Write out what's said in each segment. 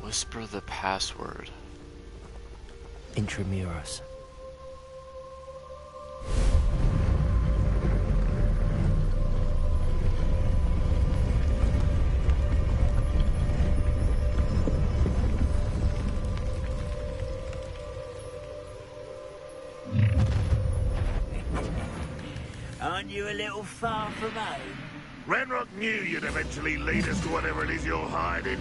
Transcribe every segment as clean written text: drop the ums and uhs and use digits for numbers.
Whisper the password. Intramuros. Aren't you a little far from home? Renrock knew you'd eventually lead us to whatever it is you're hiding.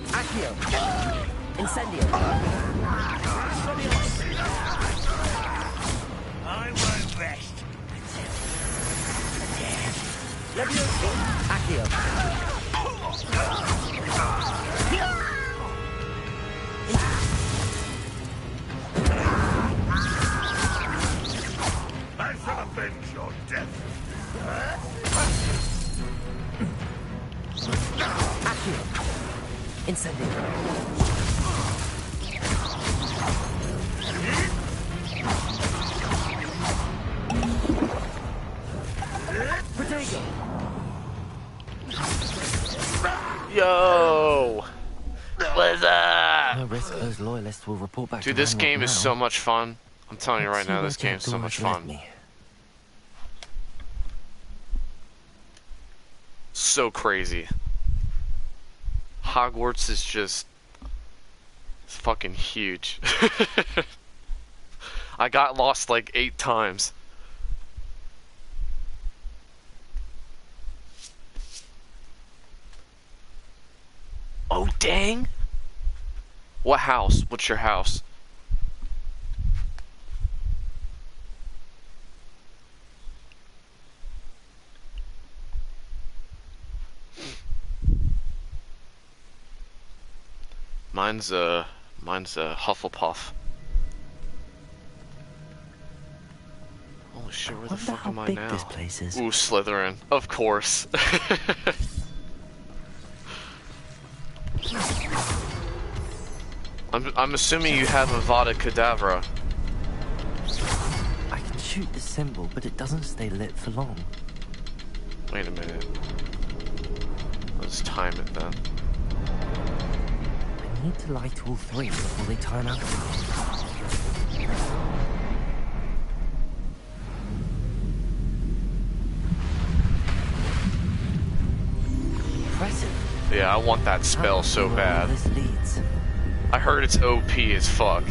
Accio! Incendio! I won't rest. Levioso! Accio! I shall avenge your death. Accio! Incendio! Protego! Yo! What's up? No risk those loyalists will report back to Dude, this Renrock game is now. so much fun. I'm telling you Let's right see now, where this game is so Jack much Dawes led fun. me. So crazy. Hogwarts is just... it's fucking huge. I got lost like 8 times. Oh, dang! What house? What's your house? Mine's a Hufflepuff. Holy shit, where the Wonder fuck how am I big now? this place is. Ooh, Slytherin. Of course. I'm assuming you have Avada Kedavra. I can shoot the symbol, but it doesn't stay lit for long. Wait a minute. Let's time it then. I need to light all 3 before they time out. Impressive. Yeah, I want that spell so bad. This leads. I heard it's OP as fuck.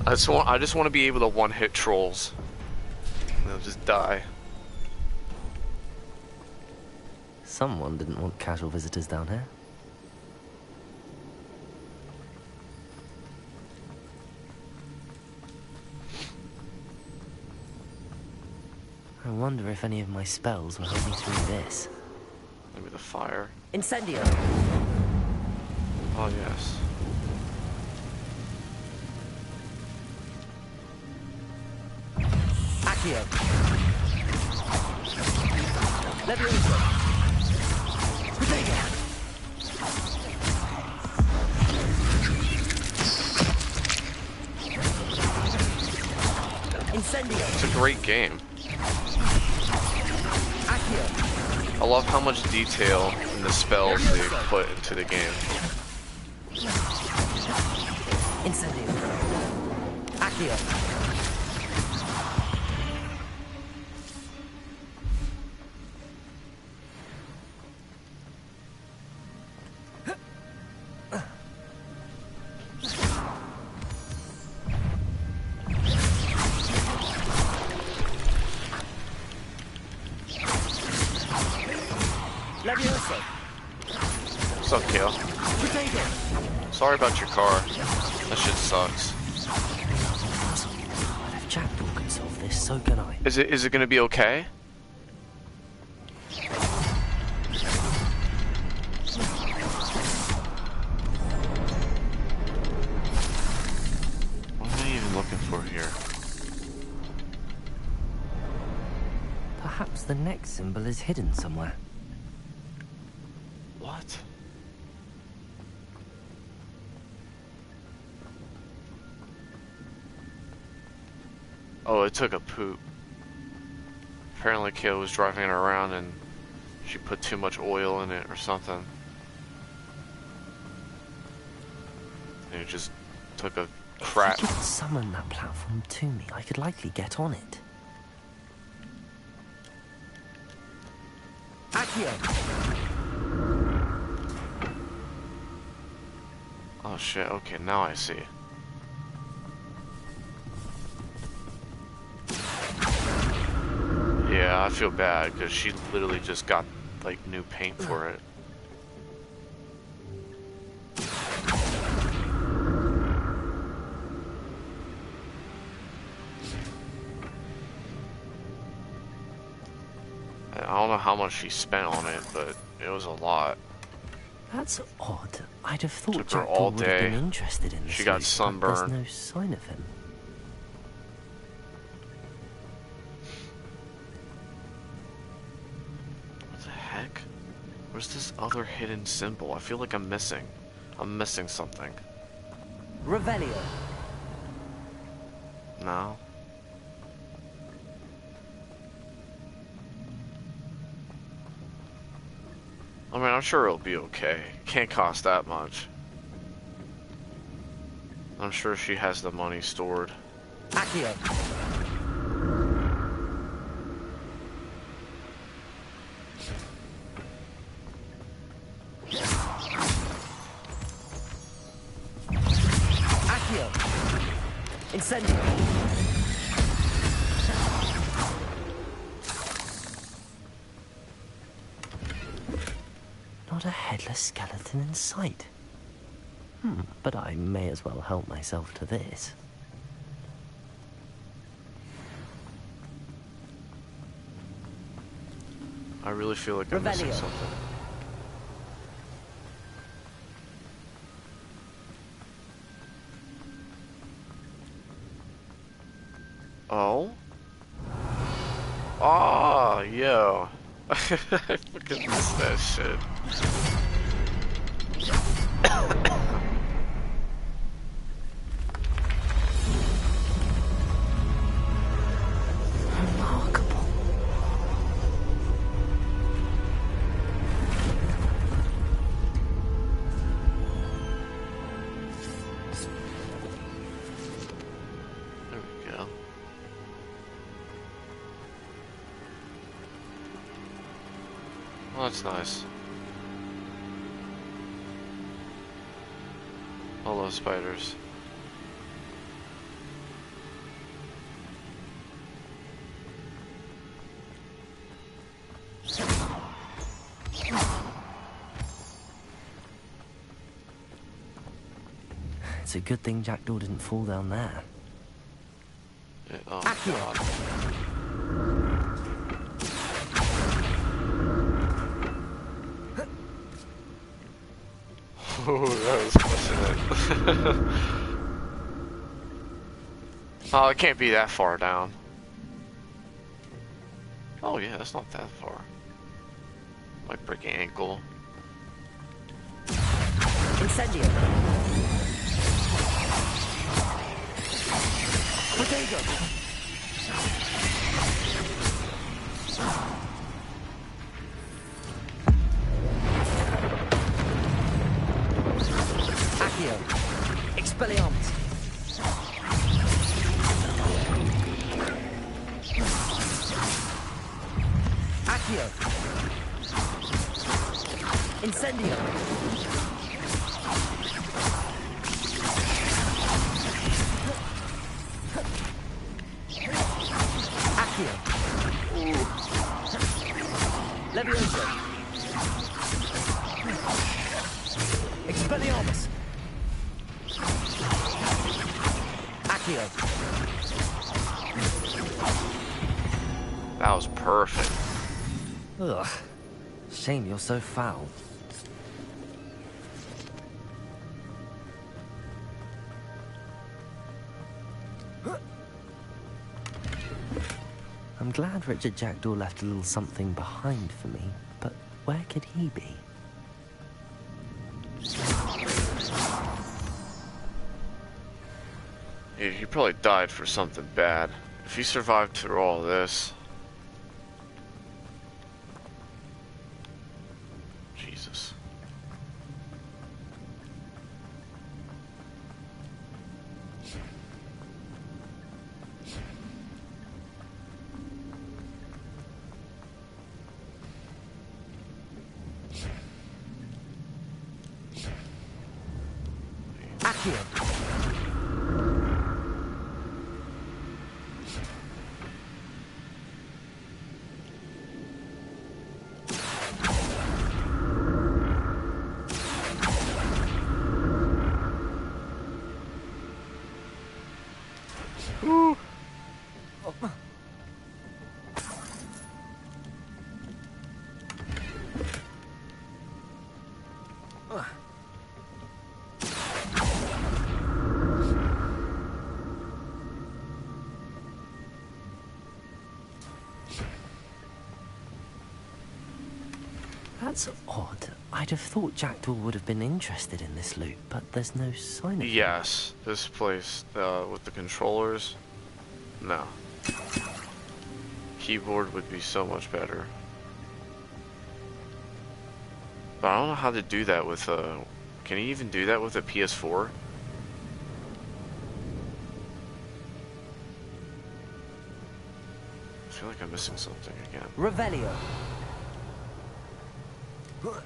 I just want to be able to one-hit trolls. They'll just die. Someone didn't want casual visitors down here. I wonder if any of my spells will help me through this. Maybe the fire. Incendio! Oh yes. Accio! Levioso! Protego! Incendio! It's a great game. Accio! I love how much detail in the spells they put into the game. Incendio! Accio! Levioso! What's up, Kale? Protego! Sorry about your car. That shit sucks. But if Jack Dawes can solve this, so can I. Is it gonna be okay? What am I even looking for here? Perhaps the next symbol is hidden somewhere. What? Oh, it took a poop. Apparently Kale was driving it around and She put too much oil in it or something. And it just took a crap. If you could summon that platform to me, I could likely get on it. Accio! Oh shit, okay, now I see. Yeah, I feel bad because she literally just got like new paint for it. I don't know how much she spent on it, but it was a lot. That's odd. I'd have thought Took her Jackdaw all would have been day. interested in this. She got But sunburned. there's no sign of him. What the heck? Where's this other hidden symbol? I feel like I'm missing. I'm missing something. Revelio. No? I mean, I'm sure it'll be okay. Can't cost that much. I'm sure she has the money stored. Accio. Accio. Incendio. Not a headless skeleton in sight. But I may as well help myself to this. I really feel like I'm missing Revelio. something. Oh? Oh, yo. I fucking missed that shit. Remarkable. There we go. Well, that's nice. All those spiders. It's a good thing Jackdaw didn't fall down there. Yeah, oh Accio. god. Oh, that was pushing it. Oh, it can't be that far down. Oh yeah, that's not that far. Might break an ankle. Incendio. Potato. Accio. Expelliarmus. Accio. Incendio. Accio. Levioso. Expelliarmus. Accio. That was perfect. Ugh. Shame you're so foul. I'm glad Richard Jackdaw left a little something behind for me, but where could he be? Yeah, he probably died for something bad. If he survived through all this. Accio. That's odd. I'd have thought Jackdaw would have been interested in this loot, but there's no sign of it. Yes, this place with the controllers. No. Keyboard would be so much better. But I don't know how to do that with can you even do that with a PS4? I feel like I'm missing something again. Revelio. No.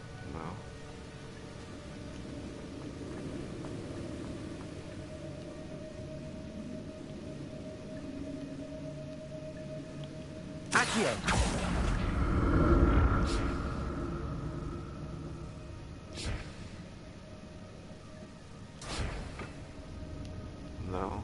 Accio. No.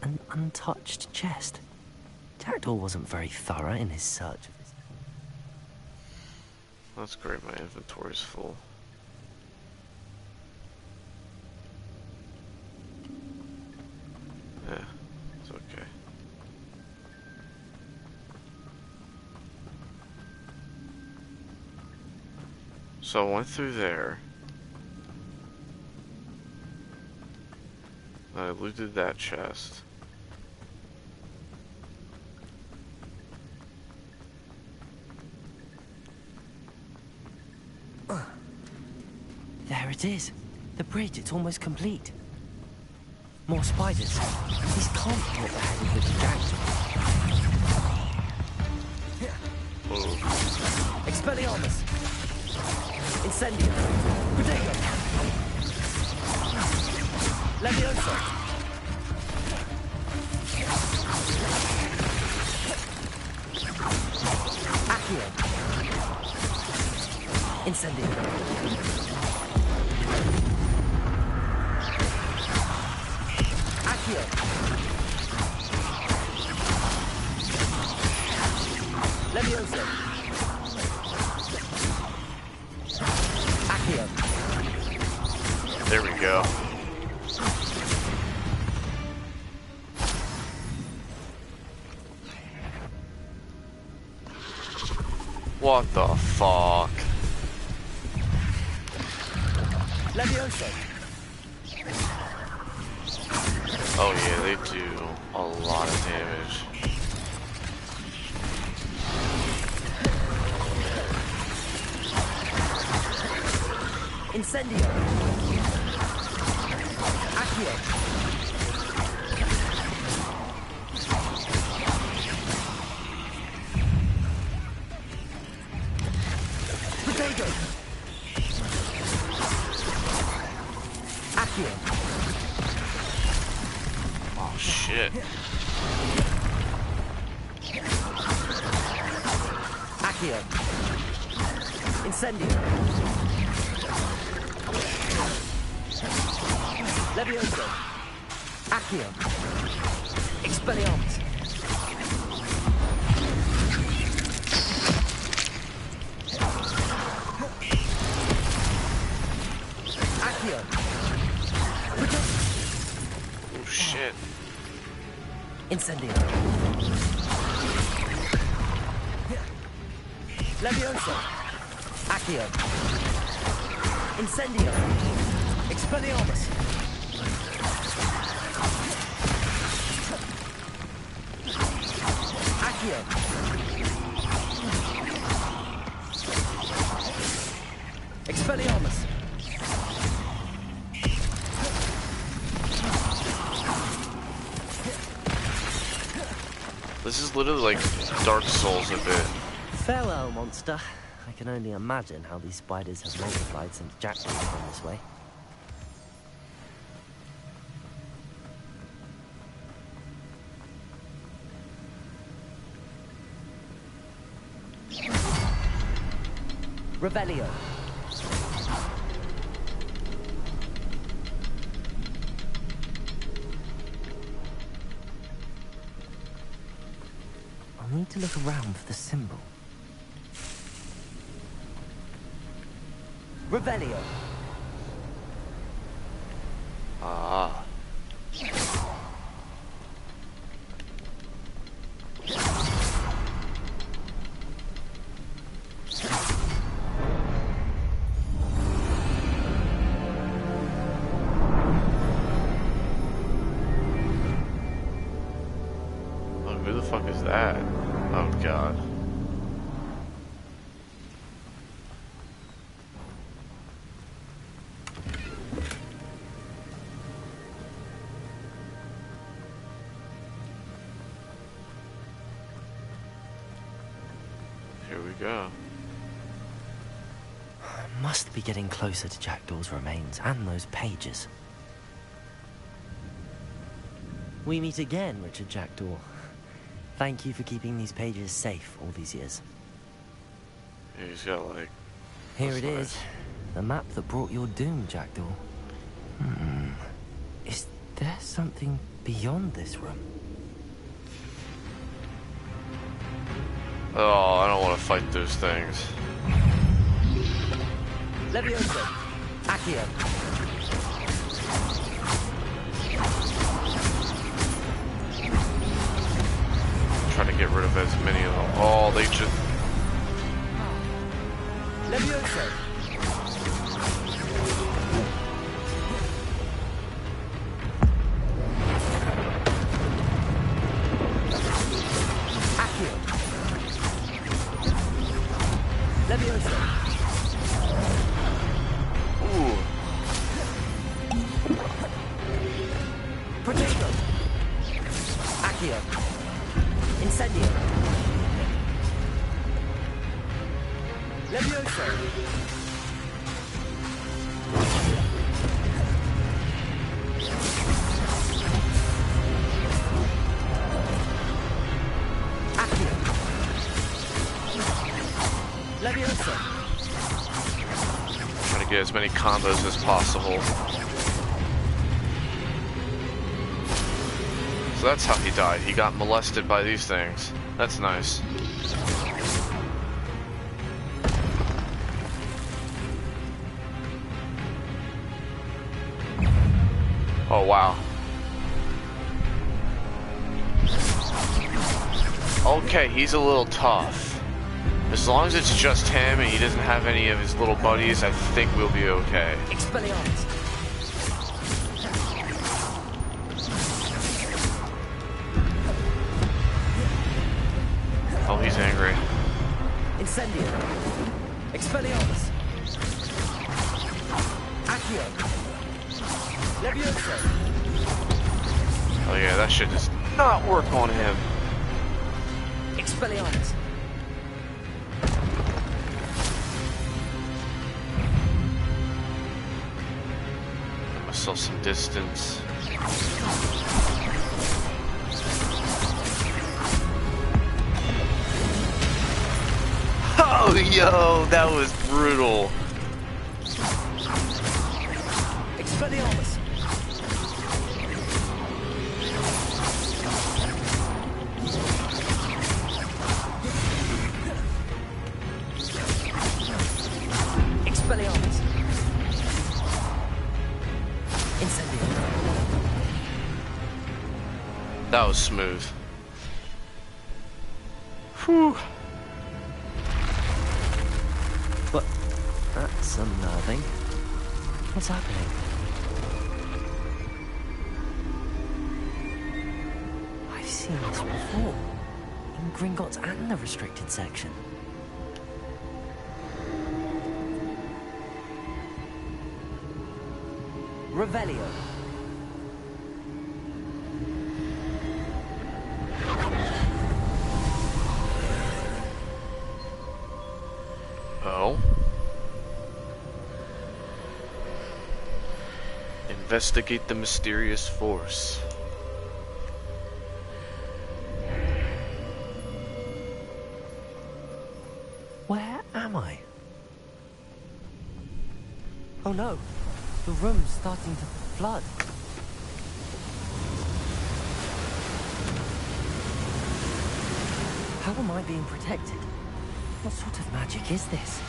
An untouched chest. Jackdaw wasn't very thorough in his search of this. That's great, my inventory's full. Yeah, it's okay. So I went through there. I looted that chest. There it is. The bridge, it's almost complete. More spiders. These can't be what the head of the Jackdaw. Expelliarmus. Incendio. Protego. Levioso. Accio. Incendio. Accio. Levioso. Accio. There we go. What the fuck? Levioso. Oh yeah, they do a lot of damage. Incendio. Accio. Protego. Accio. Oh shit. Accio. Incendio. Levioso. Accio. Expelliarmus. Accio. Oh shit. Incendio. Levioso. Accio. Incendio. Expelliarmus. Accio. Expelliarmus. This is literally like Dark Souls a bit. Farewell, monster. I can only imagine how these spiders have multiplied since Jack was gone this way. Revelio. I need to look around for the symbol. Revelio. Ah. Oh, who the fuck is that? Oh god. Here we go. I must be getting closer to Jackdaw's remains and those pages. We meet again, Richard Jackdaw. Thank you for keeping these pages safe all these years. He's got like... Here That's it nice. is. The map that brought your doom, Jackdaw. Is there something beyond this room? Oh, I don't want to fight those things. Levioso. Accio. Try to get rid of as many of them. Oh, they just... Levioso. Accio. Levioso. Ooh. Protego. Accio. Incendio. Levioso. Accio. Levioso. Trying to get as many combos as possible. So that's how he died. He got molested by these things. That's nice. Oh, wow. Okay, he's a little tough. As long as it's just him and he doesn't have any of his little buddies, I think we'll be okay. Expelliarmus. Oh, he's angry. Incendio. Expelliarmus. Accio. Levioso. Oh yeah, that shit does not work on him. Expelliarmus. Give myself some distance. Oh, yo, that was brutal. Expelliarmus. Expelliarmus. Incendio. That was smooth. Whew. But that's unnerving. What's happening? I've seen this before. in Gringotts and the restricted section. Revelio. Oh? Investigate the mysterious force. Where am I? Oh no, the room's starting to flood. How am I being protected? What sort of magic is this?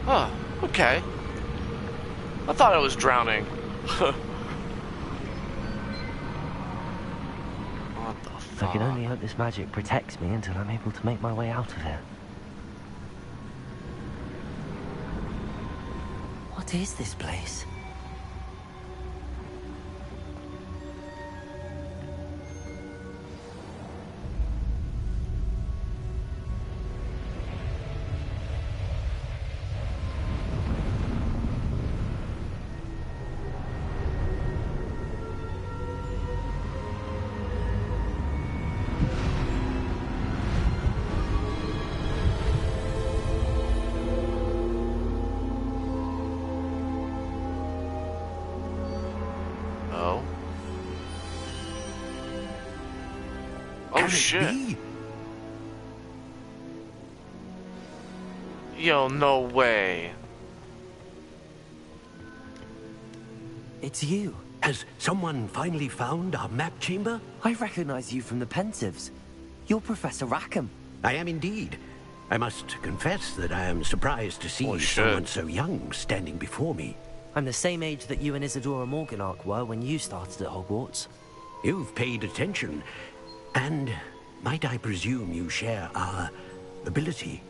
Huh, okay. I thought I was drowning. What the fuck? I can only hope this magic protects me until I'm able to make my way out of here. What is this place? Oh. Oh shit. Yo, no way. It's you. Has someone finally found our map chamber? I recognize you from the Pensives. You're Professor Rackham. I am indeed. I must confess that I am surprised to see Oh, shit. someone so young standing before me. I'm the same age that you and Isadora Morganach were when you started at Hogwarts. You've paid attention, and might I presume you share our ability?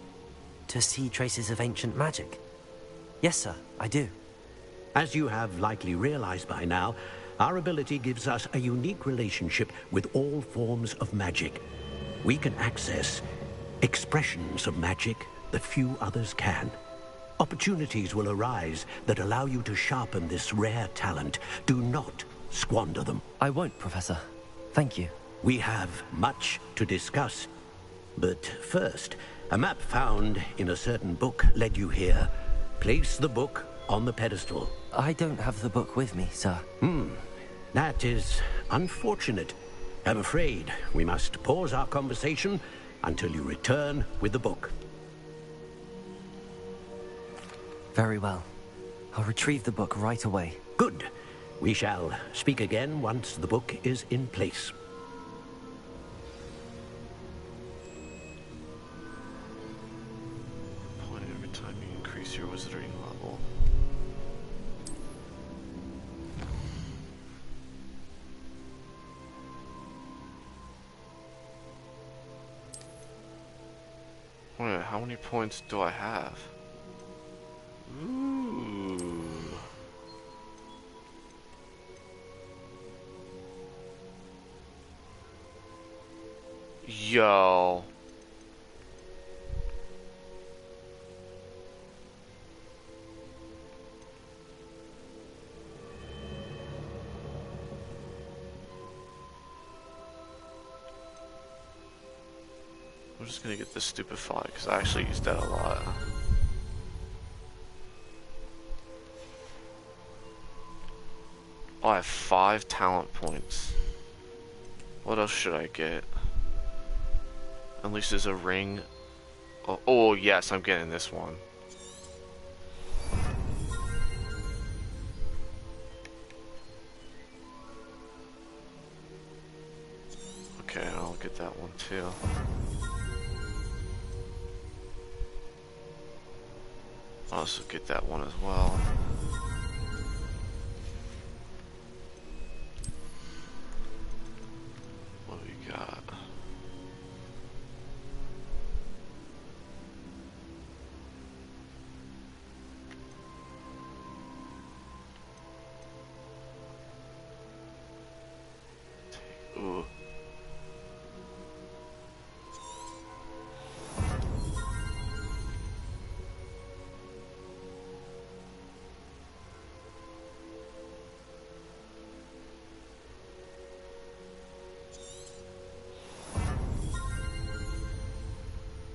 To see traces of ancient magic? Yes, sir, I do. As you have likely realized by now, our ability gives us a unique relationship with all forms of magic. We can access expressions of magic that few others can. Opportunities will arise that allow you to sharpen this rare talent. Do not squander them. I won't, Professor. Thank you. We have much to discuss. But first, a map found in a certain book led you here. Place the book on the pedestal. I don't have the book with me, sir. That is unfortunate. I'm afraid we must pause our conversation until you return with the book. Very well. I'll retrieve the book right away. Good. We shall speak again once the book is in place. Point every time you increase your wizarding level. Wait, how many points do I have? Ooh. Yo. I'm just gonna get the stupefy because I actually use that a lot. Oh, I have 5 talent points. What else should I get? At least there's a ring. Oh yes, I'm getting this one. Okay, I'll get that one too. I'll also get that one as well. What do we got? Ooh.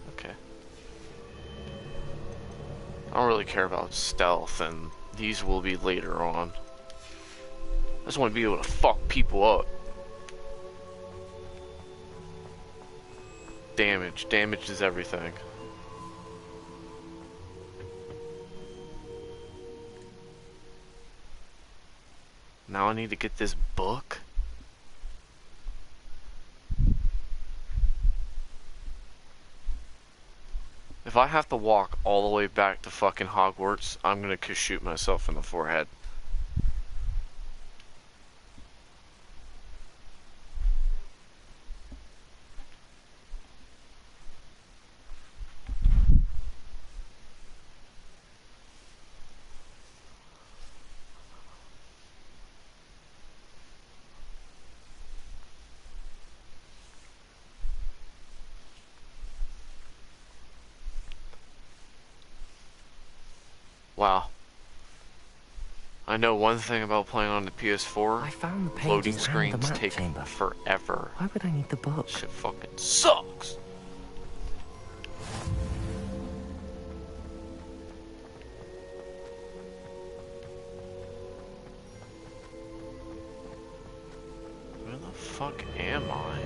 Okay. I don't really care about stealth, and these will be later on. I just want to be able to fuck people up. Damage. Damage is everything. Now I need to get this book? If I have to walk all the way back to fucking Hogwarts, I'm gonna shoot myself in the forehead. Wow. I know one thing about playing on the PS4. I found the pages Loading and the screens map take chamber. forever. Why would I need the book? Shit fucking sucks. Where the fuck am I?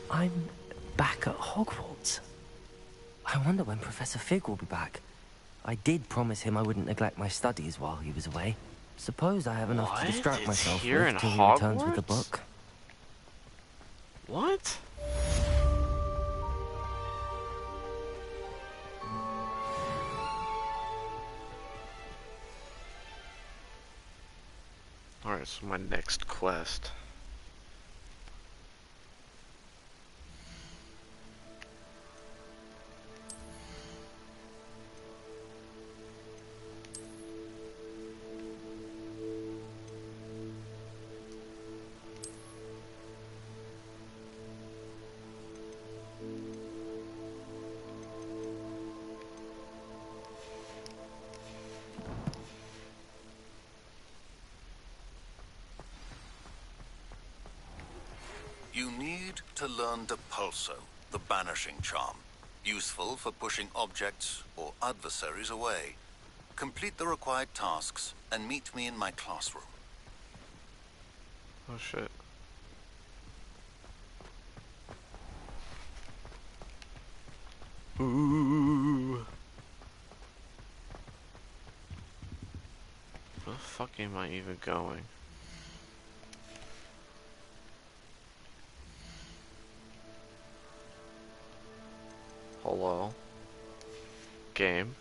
I'm back at Hogwarts. I wonder when Professor Fig will be back. I did promise him I wouldn't neglect my studies while he was away. Suppose I have enough What? to distract It's myself here with in till he returns with the Hogwarts? book. What? Alright, so my next quest. You need to learn Depulso, the banishing charm. Useful for pushing objects or adversaries away. Complete the required tasks and meet me in my classroom. Oh shit. Ooh. Where the fuck am I even going? Hello? Game?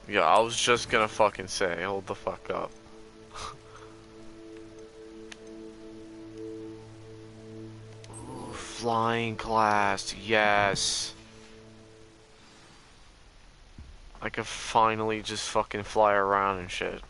Yeah, I was just gonna fucking say, hold the fuck up. Ooh, flying class, yes. I could finally just fucking fly around and shit.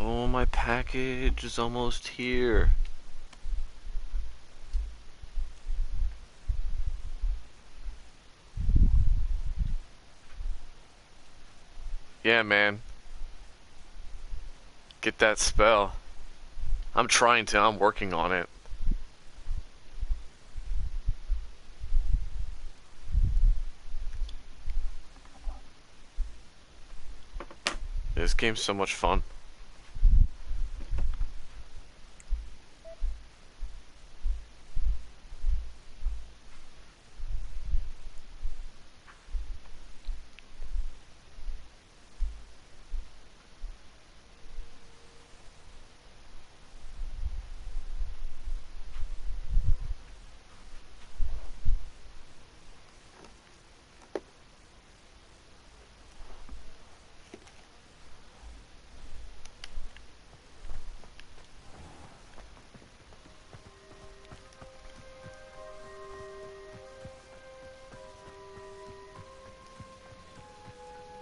Oh, my package is almost here. Yeah, man. Get that spell. I'm trying to, I'm working on it. This game's so much fun.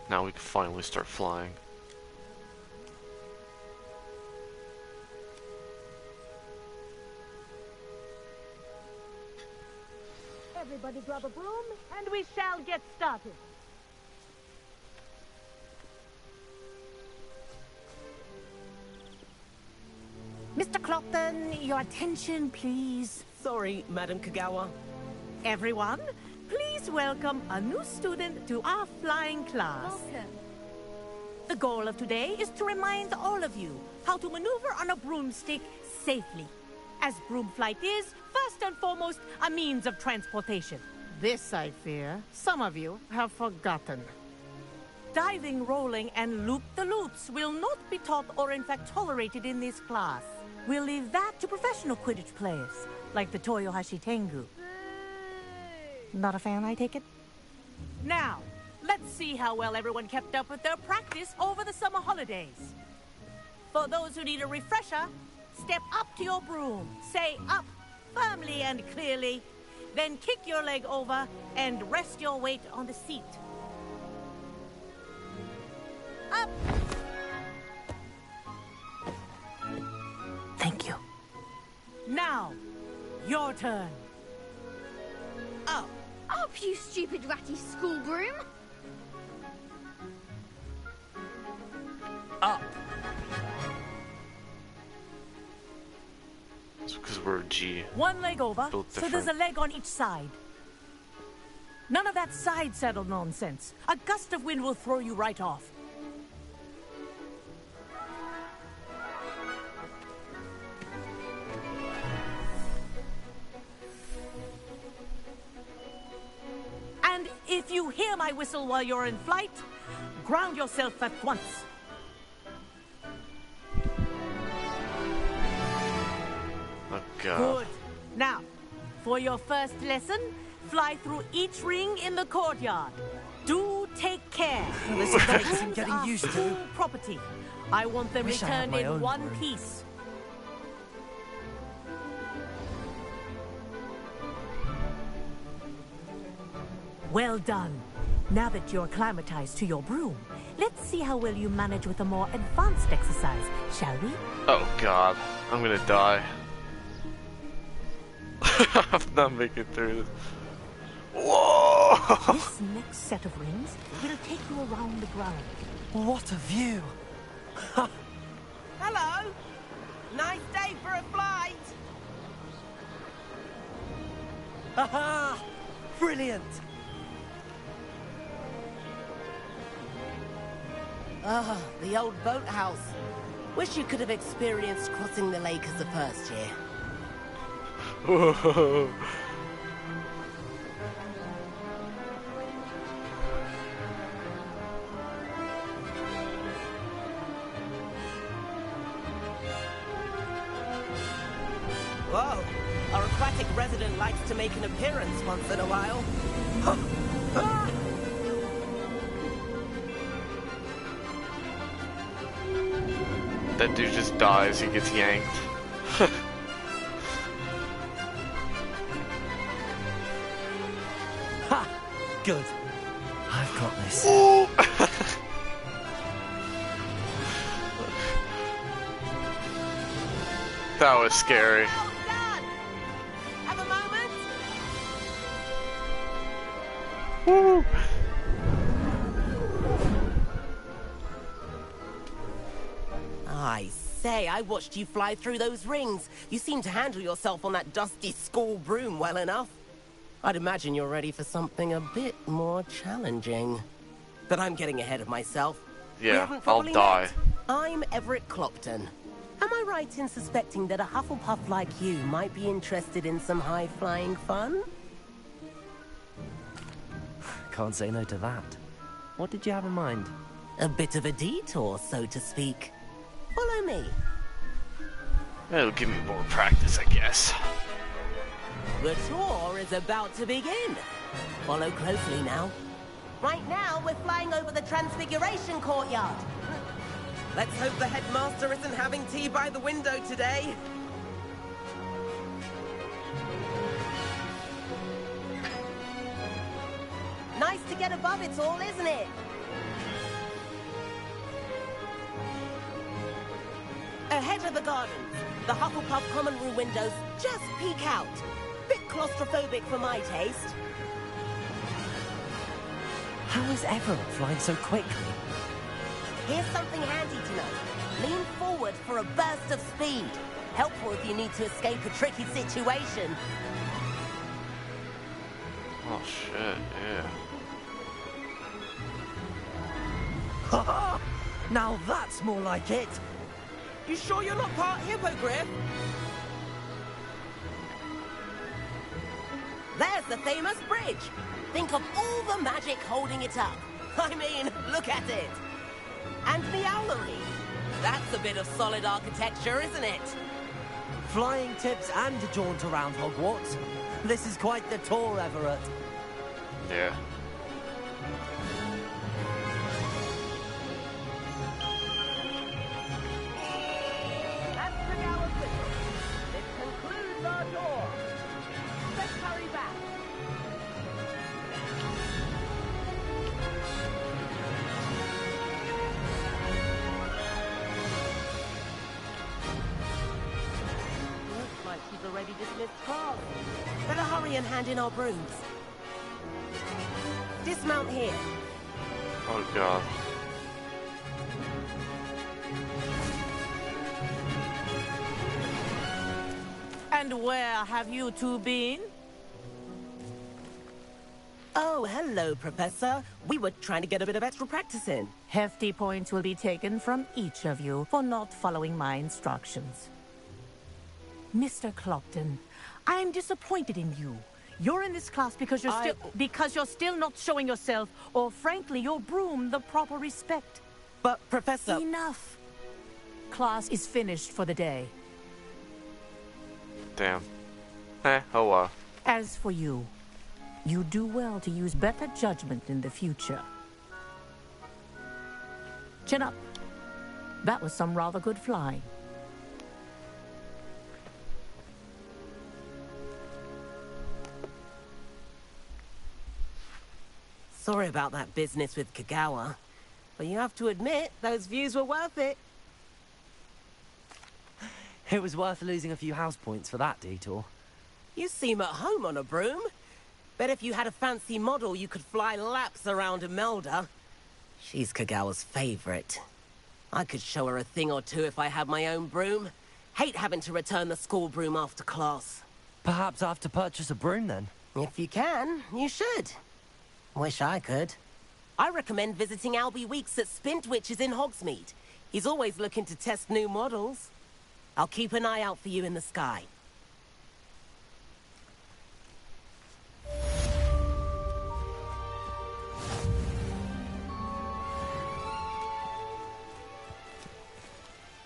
Now we can finally start flying. Everybody grab a broom, and we shall get started. Mr. Clockton, your attention, please. Sorry, Madam Kagawa. Everyone, please welcome a new student to our flying class. Welcome. The goal of today is to remind all of you how to maneuver on a broomstick safely, as broom flight is, first and foremost, a means of transportation. This, I fear, some of you have forgotten. Diving, rolling, and loop-the-loops will not be taught or in fact tolerated in this class. We'll leave that to professional Quidditch players, like the Toyohashi Tengu. Not a fan, I take it? Now, let's see how well everyone kept up with their practice over the summer holidays. For those who need a refresher, step up to your broom, say up firmly and clearly, then kick your leg over and rest your weight on the seat. Up! Thank you. Now, your turn. Up, you stupid ratty school broom. Up. It's because we're G. One leg over, Built so there's a leg on each side. None of that side saddle nonsense. A gust of wind will throw you right off. And if you hear my whistle while you're in flight, ground yourself at once. Oh god. Good. Now, for your first lesson, fly through each ring in the courtyard. Do take care. This is something I'm Rooms getting are used to. school property. I want them Wish I had returned my in own one room. piece. Well done. Now that you're acclimatized to your broom, let's see how well you manage with a more advanced exercise, shall we? Oh god. I'm gonna die. I'm not making it through this. Whoa! This next set of rings will take you around the ground. What a view! Hello. Nice day for a flight. Haha! Brilliant! Ah, the old boathouse. Wish you could have experienced crossing the lake as the first year. Whoa. Whoa, our aquatic resident likes to make an appearance once in a while. That dude just dies, he gets yanked. Ha! Good. I've got this. That was scary. Well done. Have a moment. Woo! I say, I watched you fly through those rings. You seem to handle yourself on that dusty school broom well enough. I'd imagine you're ready for something a bit more challenging. But I'm getting ahead of myself. We Yeah, haven't I'll properly die. met. I'm Everett Clopton. Am I right in suspecting that a Hufflepuff like you might be interested in some high-flying fun? Can't say no to that. What did you have in mind? A bit of a detour, so to speak. Follow me. It'll give me more practice, I guess. The tour is about to begin. Follow closely now. Right now, we're flying over the Transfiguration Courtyard. Let's hope the headmaster isn't having tea by the window today. Nice to get above it all, isn't it? Ahead of the gardens, the Hufflepuff common room windows just peek out. Bit claustrophobic for my taste. How is Everett flying so quickly? Here's something handy to know. Lean forward for a burst of speed. Helpful if you need to escape a tricky situation. Oh shit, yeah. Haha! Now that's more like it! You sure you're not part hippogriff? There's the famous bridge. Think of all the magic holding it up. I mean, look at it. And the owlery. That's a bit of solid architecture, isn't it? Flying tips and a jaunt around Hogwarts. This is quite the tour, Everett. Yeah. That's the hour's whistle. This concludes our tour. Let's hurry back. Looks like she's already dismissed class. Better hurry and hand in our brooms. Dismount here. Oh god. And where have you two been? Oh, hello, Professor. We were trying to get a bit of extra practice in. Hefty points will be taken from each of you for not following my instructions. Mr. Clopton, I am disappointed in you. You're in this class because you're still not showing yourself, or frankly, your broom the proper respect. But, Professor... Enough. Class is finished for the day. Damn. Oh well. As for you, you do well to use better judgment in the future. Chin up. That was some rather good flying. Sorry about that business with Kagawa, but you have to admit, those views were worth it. It was worth losing a few house points for that detour. You seem at home on a broom. Bet if you had a fancy model, you could fly laps around Imelda. She's Kagawa's favorite. I could show her a thing or two if I had my own broom. Hate having to return the school broom after class. Perhaps I have to purchase a broom then? If you can, you should. Wish I could. I recommend visiting Albie Weeks at Spintwitches in Hogsmeade. He's always looking to test new models. I'll keep an eye out for you in the sky.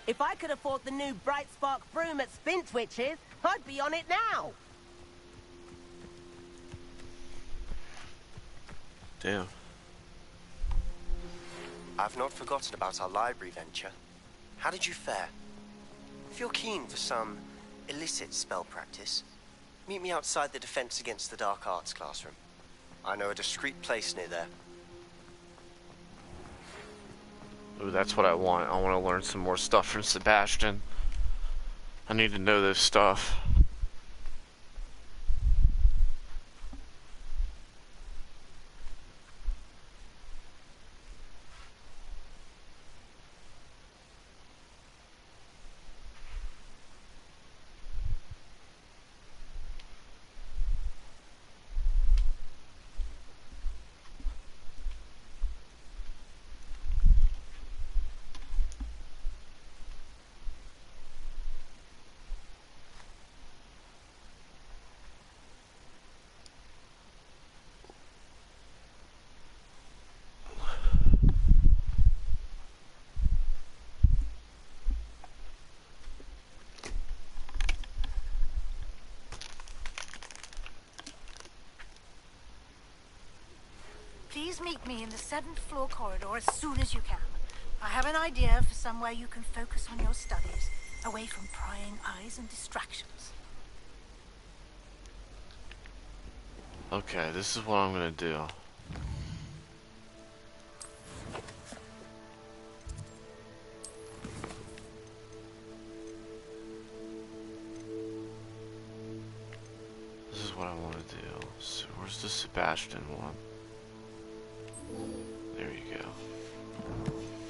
If I could afford the new Bright Spark broom at Spintwitches, I'd be on it now. Damn. I've not forgotten about our library venture. How did you fare? If you're keen for some illicit spell practice, meet me outside the Defense Against the Dark Arts classroom. I know a discreet place near there. Ooh, that's what I want. I want to learn some more stuff from Sebastian. I need to know this stuff. Please meet me in the 7th floor corridor as soon as you can. I have an idea for somewhere you can focus on your studies, away from prying eyes and distractions. Okay, this is what I'm gonna do. This is what I want to do. So where's the Sebastian one? There you go.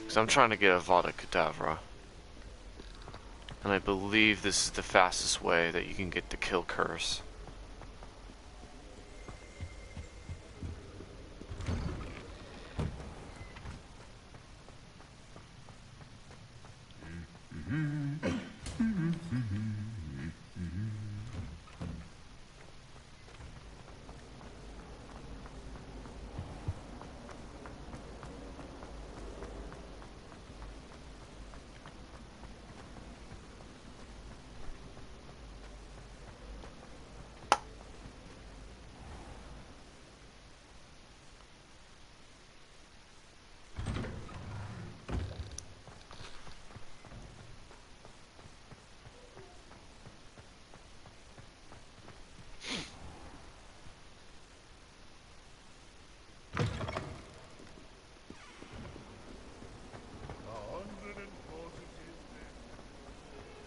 Because I'm trying to get a Vada Kedavra. And I believe this is the fastest way that you can get the kill curse.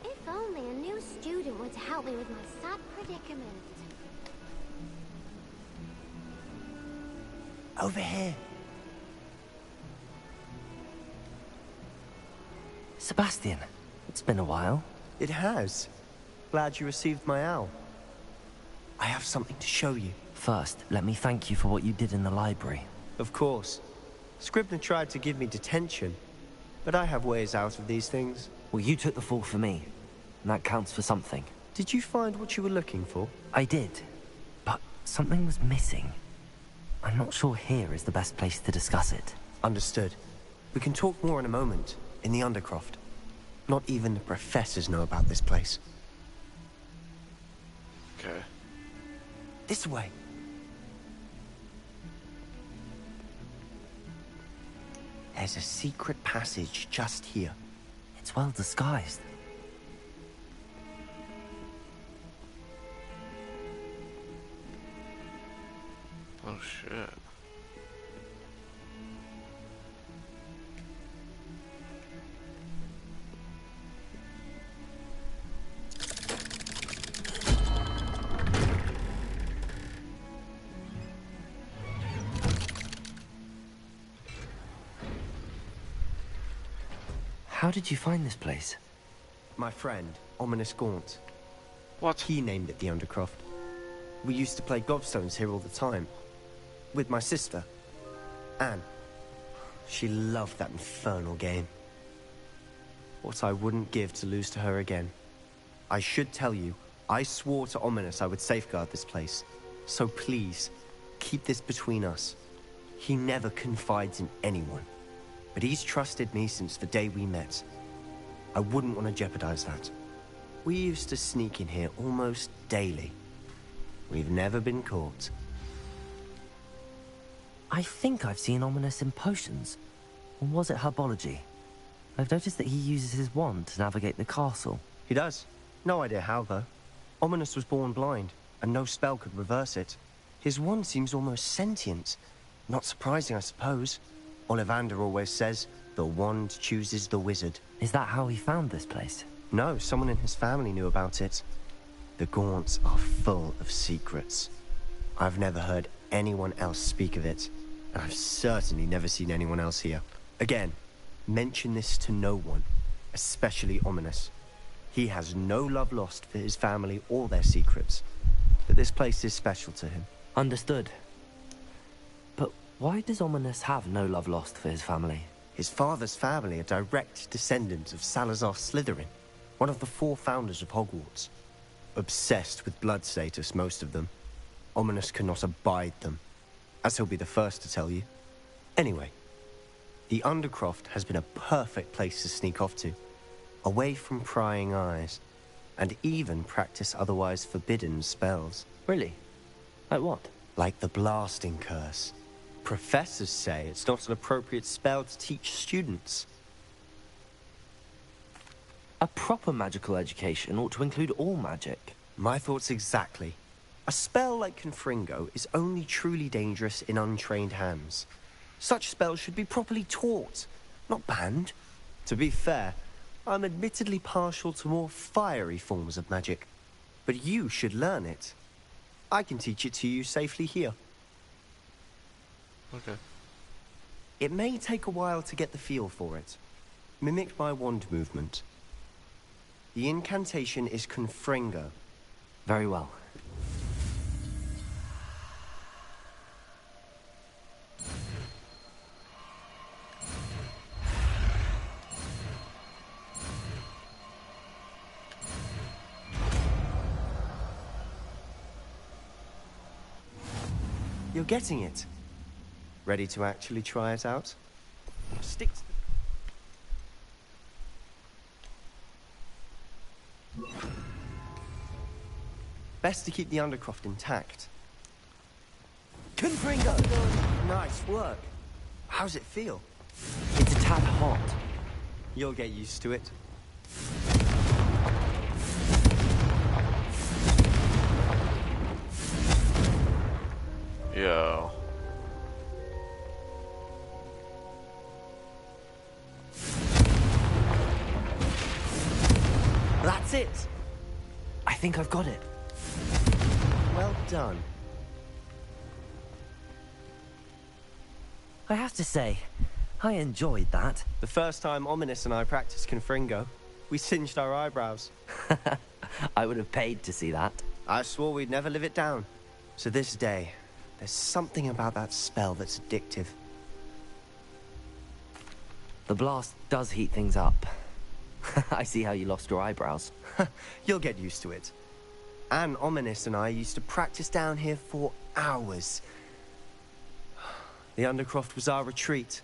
If only a new student were to help me with my sad predicament. Over here. Sebastian, it's been a while. It has. Glad you received my owl. I have something to show you. First, let me thank you for what you did in the library. Of course. Scribner tried to give me detention, but I have ways out of these things. Well, you took the fall for me, and that counts for something. Did you find what you were looking for? I did, but something was missing. I'm not sure here is the best place to discuss it. Understood. We can talk more in a moment, in the Undercroft. Not even the professors know about this place. Okay. This way. There's a secret passage just here. It's well disguised. Oh shit. How did you find this place? My friend, Ominous Gaunt. What? He named it the Undercroft. We used to play gobstones here all the time. With my sister, Anne. She loved that infernal game. What I wouldn't give to lose to her again. I should tell you, I swore to Ominous I would safeguard this place. So please, keep this between us. He never confides in anyone. But he's trusted me since the day we met. I wouldn't want to jeopardize that. We used to sneak in here almost daily. We've never been caught. I think I've seen Ominous in potions. Or was it herbology? I've noticed that he uses his wand to navigate the castle. He does. No idea how, though. Ominous was born blind, and no spell could reverse it. His wand seems almost sentient. Not surprising, I suppose. Ollivander always says, the wand chooses the wizard. Is that how he found this place? No, someone in his family knew about it. The Gaunts are full of secrets. I've never heard anyone else speak of it, and I've certainly never seen anyone else here. Again, mention this to no one, especially Ominous. He has no love lost for his family or their secrets, but this place is special to him. Understood. But why does Ominous have no love lost for his family? His father's family are direct descendants of Salazar Slytherin, one of the 4 founders of Hogwarts. Obsessed with blood status, most of them. Ominous cannot abide them, as he'll be the first to tell you. Anyway, the Undercroft has been a perfect place to sneak off to, away from prying eyes, and even practice otherwise forbidden spells. Really? Like what? Like the blasting curse. Professors say it's not an appropriate spell to teach students. A proper magical education ought to include all magic. My thoughts exactly. A spell like Confringo is only truly dangerous in untrained hands. Such spells should be properly taught, not banned. To be fair, I'm admittedly partial to more fiery forms of magic. But you should learn it. I can teach it to you safely here. Okay. It may take a while to get the feel for it. Mimic my wand movement. The incantation is Confringo. Very well. You're getting it. Ready to actually try it out? Stick to the... Best to keep the Undercroft intact. Confringo! Nice work. How's it feel? It's a tad hot. You'll get used to it. Yo. That's it. I think I've got it. Well done. I have to say, I enjoyed that. The first time Ominous and I practiced Confringo, we singed our eyebrows. I would have paid to see that. I swore we'd never live it down. To this day, there's something about that spell that's addictive. The blast does heat things up. I see how you lost your eyebrows. You'll get used to it. Anne, Ominous and I used to practice down here for hours. The Undercroft was our retreat.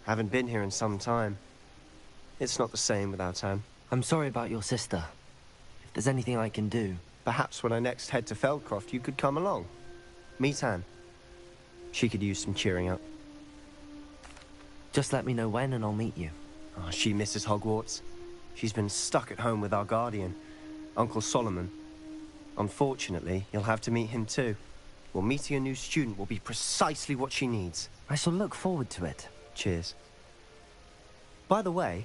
Haven't been here in some time. It's not the same without Anne. I'm sorry about your sister. If there's anything I can do... Perhaps when I next head to Feldcroft, you could come along. Meet Anne. She could use some cheering up. Just let me know when and I'll meet you. Oh, she misses Hogwarts. She's been stuck at home with our guardian, Uncle Solomon. Unfortunately, you'll have to meet him too. Well, meeting a new student will be precisely what she needs. I shall look forward to it. Cheers. By the way,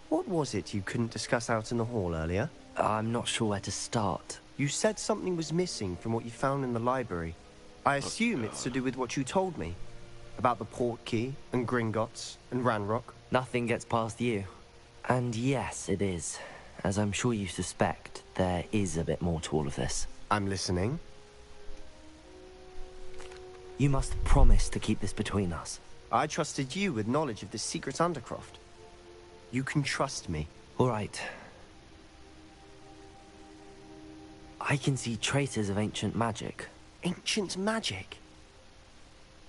what was it you couldn't discuss out in the hall earlier? I'm not sure where to start. You said something was missing from what you found in the library. I assume it's to do with what you told me. About the port key, and Gringotts, and Ranrock. Nothing gets past you. And yes, it is. As I'm sure you suspect, there is a bit more to all of this. I'm listening. You must promise to keep this between us. I trusted you with knowledge of the secret Undercroft. You can trust me. All right. I can see traces of ancient magic. Ancient magic?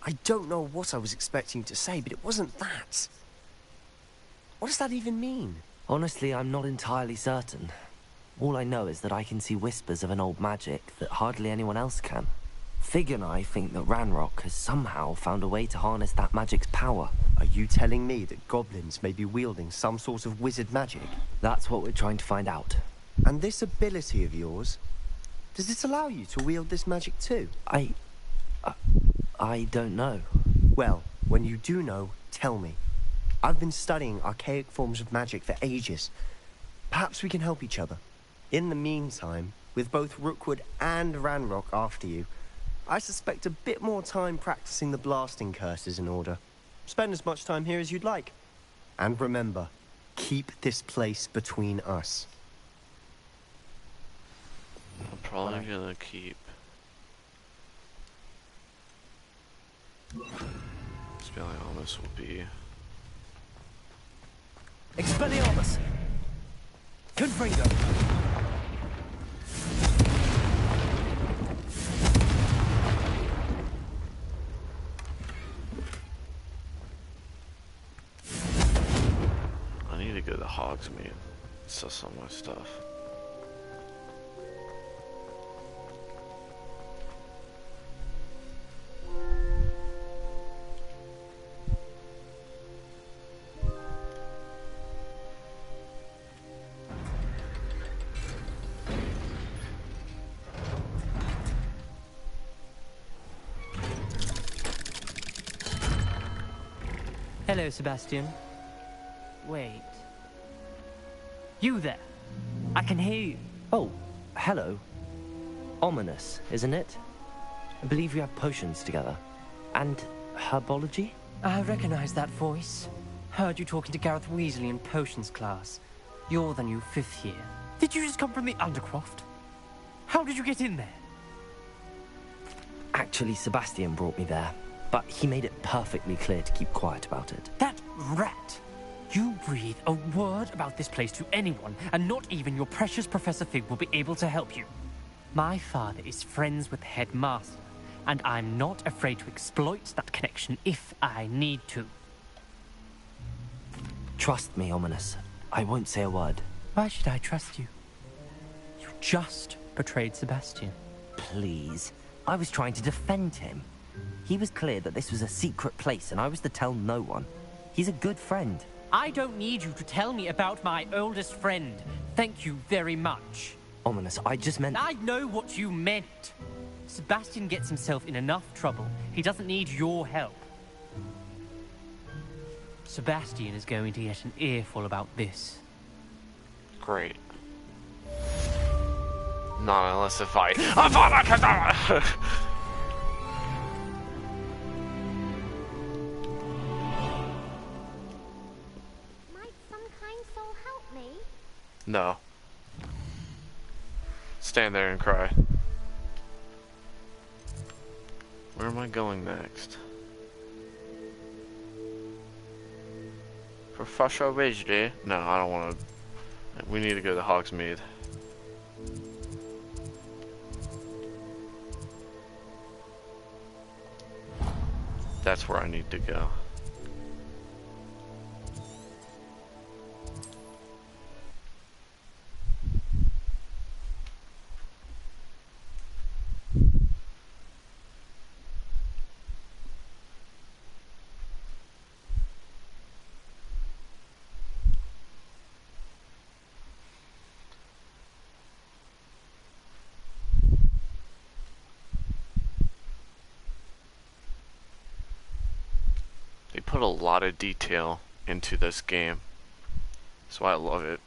I don't know what I was expecting to say, but it wasn't that. What does that even mean? Honestly, I'm not entirely certain. All I know is that I can see whispers of an old magic that hardly anyone else can. Fig and I think that Ranrock has somehow found a way to harness that magic's power. Are you telling me that goblins may be wielding some sort of wizard magic? That's what we're trying to find out. And this ability of yours, does it allow you to wield this magic too? I don't know. Well, when you do know, tell me. I've been studying archaic forms of magic for ages. Perhaps we can help each other. In the meantime, with both Rookwood and Ranrock after you, I suspect a bit more time practicing the blasting curse is in order. Spend as much time here as you'd like. And remember, keep this place between us. I'm probably gonna keep... Expelliarmus will be... Expelliarmus! Confringo! I need to go to Hogsmeade. Sell some of my stuff. Hello, Sebastian. Wait. You there? I can hear you. Oh, hello. Ominous, isn't it? I believe we have potions together. And herbology? I recognize that voice. Heard you talking to Gareth Weasley in potions class. You're the new 5th year. Did you just come from the Undercroft? How did you get in there? Actually, Sebastian brought me there. But he made it perfectly clear to keep quiet about it. That rat! You breathe a word about this place to anyone, and not even your precious Professor Fig will be able to help you. My father is friends with the headmaster, and I'm not afraid to exploit that connection if I need to. Trust me, Ominous. I won't say a word. Why should I trust you? You just betrayed Sebastian. Please. I was trying to defend him. He was clear that this was a secret place, and I was to tell no one. He's a good friend. I don't need you to tell me about my oldest friend. Thank you very much. Ominous, I just meant... I know what you meant. Sebastian gets himself in enough trouble. He doesn't need your help. Sebastian is going to get an earful about this. Great. Not unless if I... No. Stand there and cry. Where am I going next? Professor Weasley? No, I don't want to. We need to go to Hogsmeade. That's where I need to go. They put a lot of detail into this game. That's why I love it.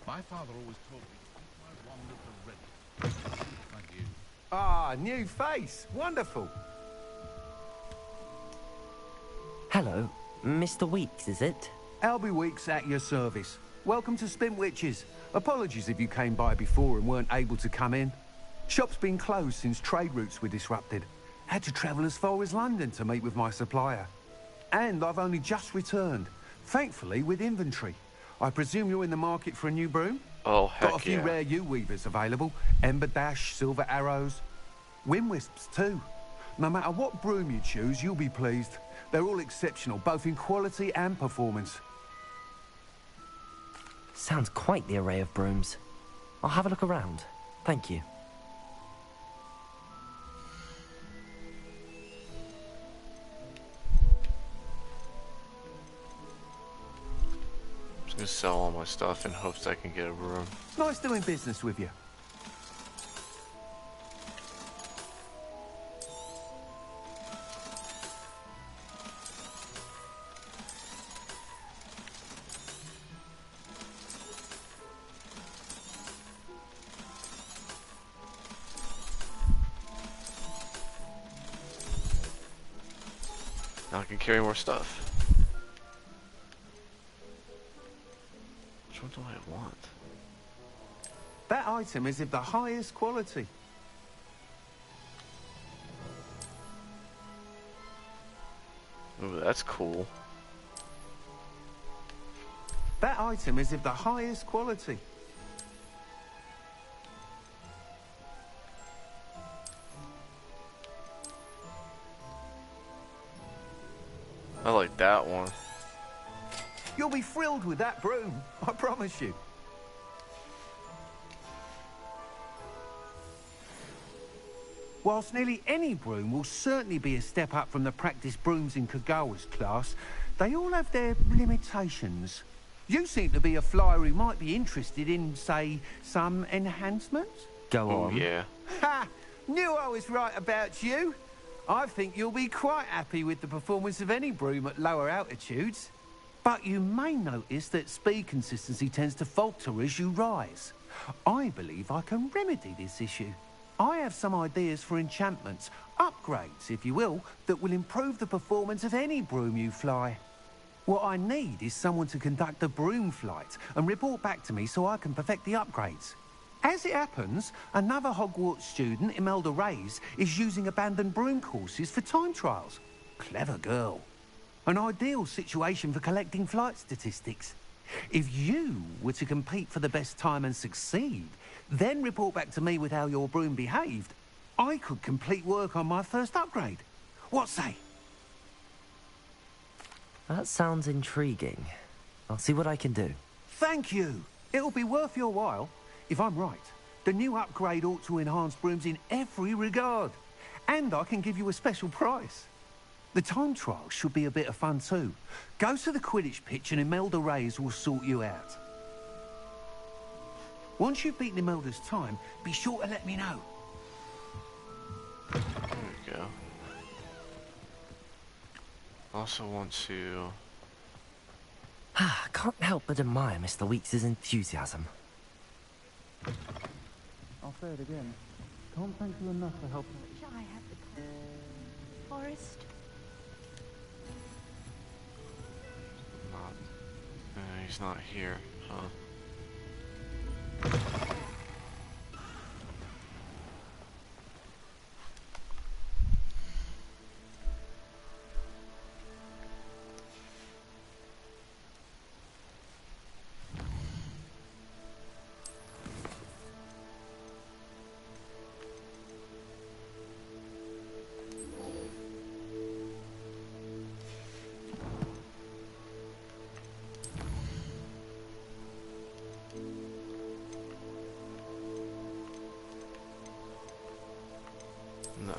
My father always told me to keep my wand at the ready. Thank you. Ah, new face. Wonderful. Hello, Mr. Weeks, is it? Albie Weeks at your service. Welcome to Spintwitches. Apologies if you came by before and weren't able to come in. Shop's been closed since trade routes were disrupted. Had to travel as far as London to meet with my supplier. And I've only just returned, thankfully with inventory. I presume you're in the market for a new broom? Oh, heck Got a few yeah. rare U-weavers available. Ember Dash, Silver Arrows. Wind Wisps too. No matter what broom you choose, you'll be pleased. They're all exceptional, both in quality and performance. Sounds quite the array of brooms. I'll have a look around. Thank you. I'm just gonna sell all my stuff in hopes I can get a broom. Nice doing business with you. Now I can carry more stuff. Which one do I want? That item is of the highest quality. Ooh, that's cool. That item is of the highest quality. I like that one. You'll be thrilled with that broom, I promise you. Whilst nearly any broom will certainly be a step up from the practice brooms in Kagawa's class, they all have their limitations. You seem to be a flyer who might be interested in, say, some enhancements? Go Oh, on. yeah. Ha! Knew I was right about you. I think you'll be quite happy with the performance of any broom at lower altitudes. But you may notice that speed consistency tends to falter as you rise. I believe I can remedy this issue. I have some ideas for enchantments, upgrades, if you will, that will improve the performance of any broom you fly. What I need is someone to conduct a broom flight and report back to me so I can perfect the upgrades. As it happens, another Hogwarts student, Imelda Reyes, is using abandoned broom courses for time trials. Clever girl. An ideal situation for collecting flight statistics. If you were to compete for the best time and succeed, then report back to me with how your broom behaved, I could complete work on my first upgrade. What say? That sounds intriguing. I'll see what I can do. Thank you. It'll be worth your while. If I'm right, the new upgrade ought to enhance brooms in every regard. And I can give you a special price. The time trial should be a bit of fun too. Go to the Quidditch pitch and Imelda Reyes will sort you out. Once you've beaten Imelda's time, be sure to let me know. There we go. Also want to... Can't help but admire Mr. Weeks' enthusiasm. I'll say it again. Can't thank you enough for helping. Shall I have the forest? He's not here, huh? No.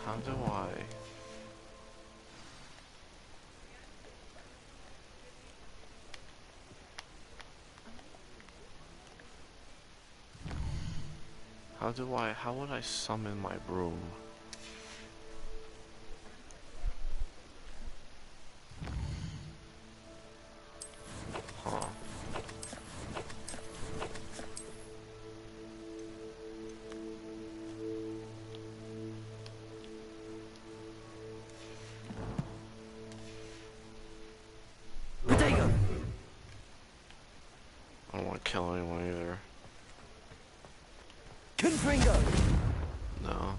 How do I... How would I summon my broom? Huh. Potato! I don't want to kill anyone either. Confringo! No.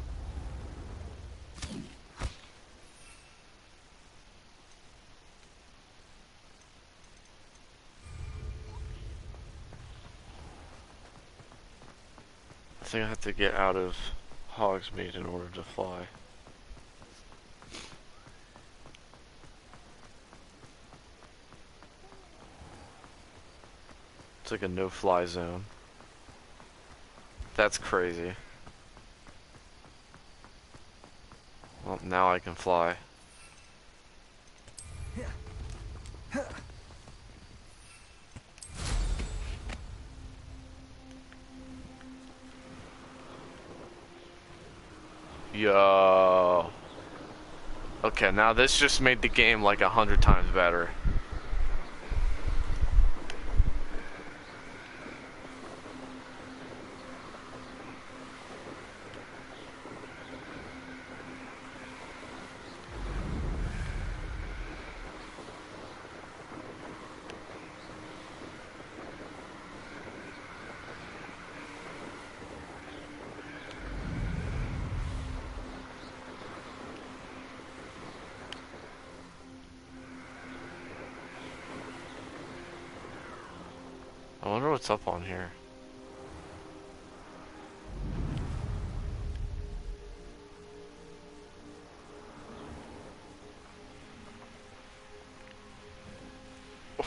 I think I have to get out of Hogsmeade in order to fly. It's like a no-fly zone. That's crazy. Well, now I can fly. Yo. Okay, now this just made the game like 100 times better. I wonder what's up on here.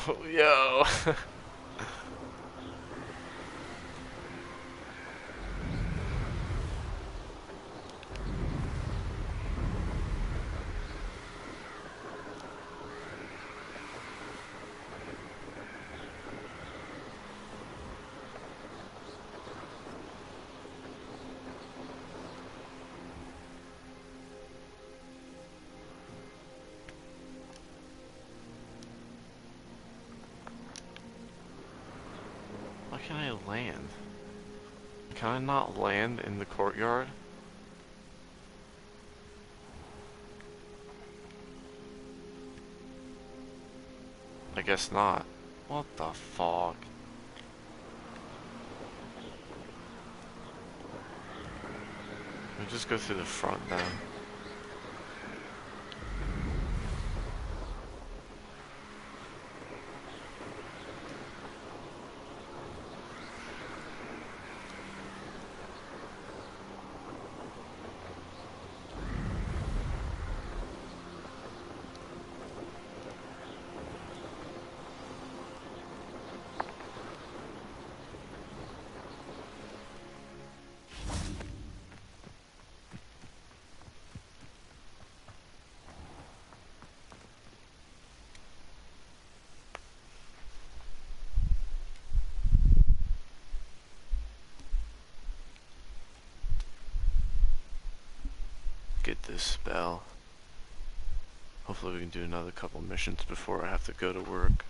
Oh, yo. Why can't I land? Can I not land in the courtyard? I guess not. What the fuck? Let me just go through the front then. Get this spell. Hopefully we can do another couple missions before I have to go to work.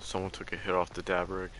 Someone took a hit off the dab rig.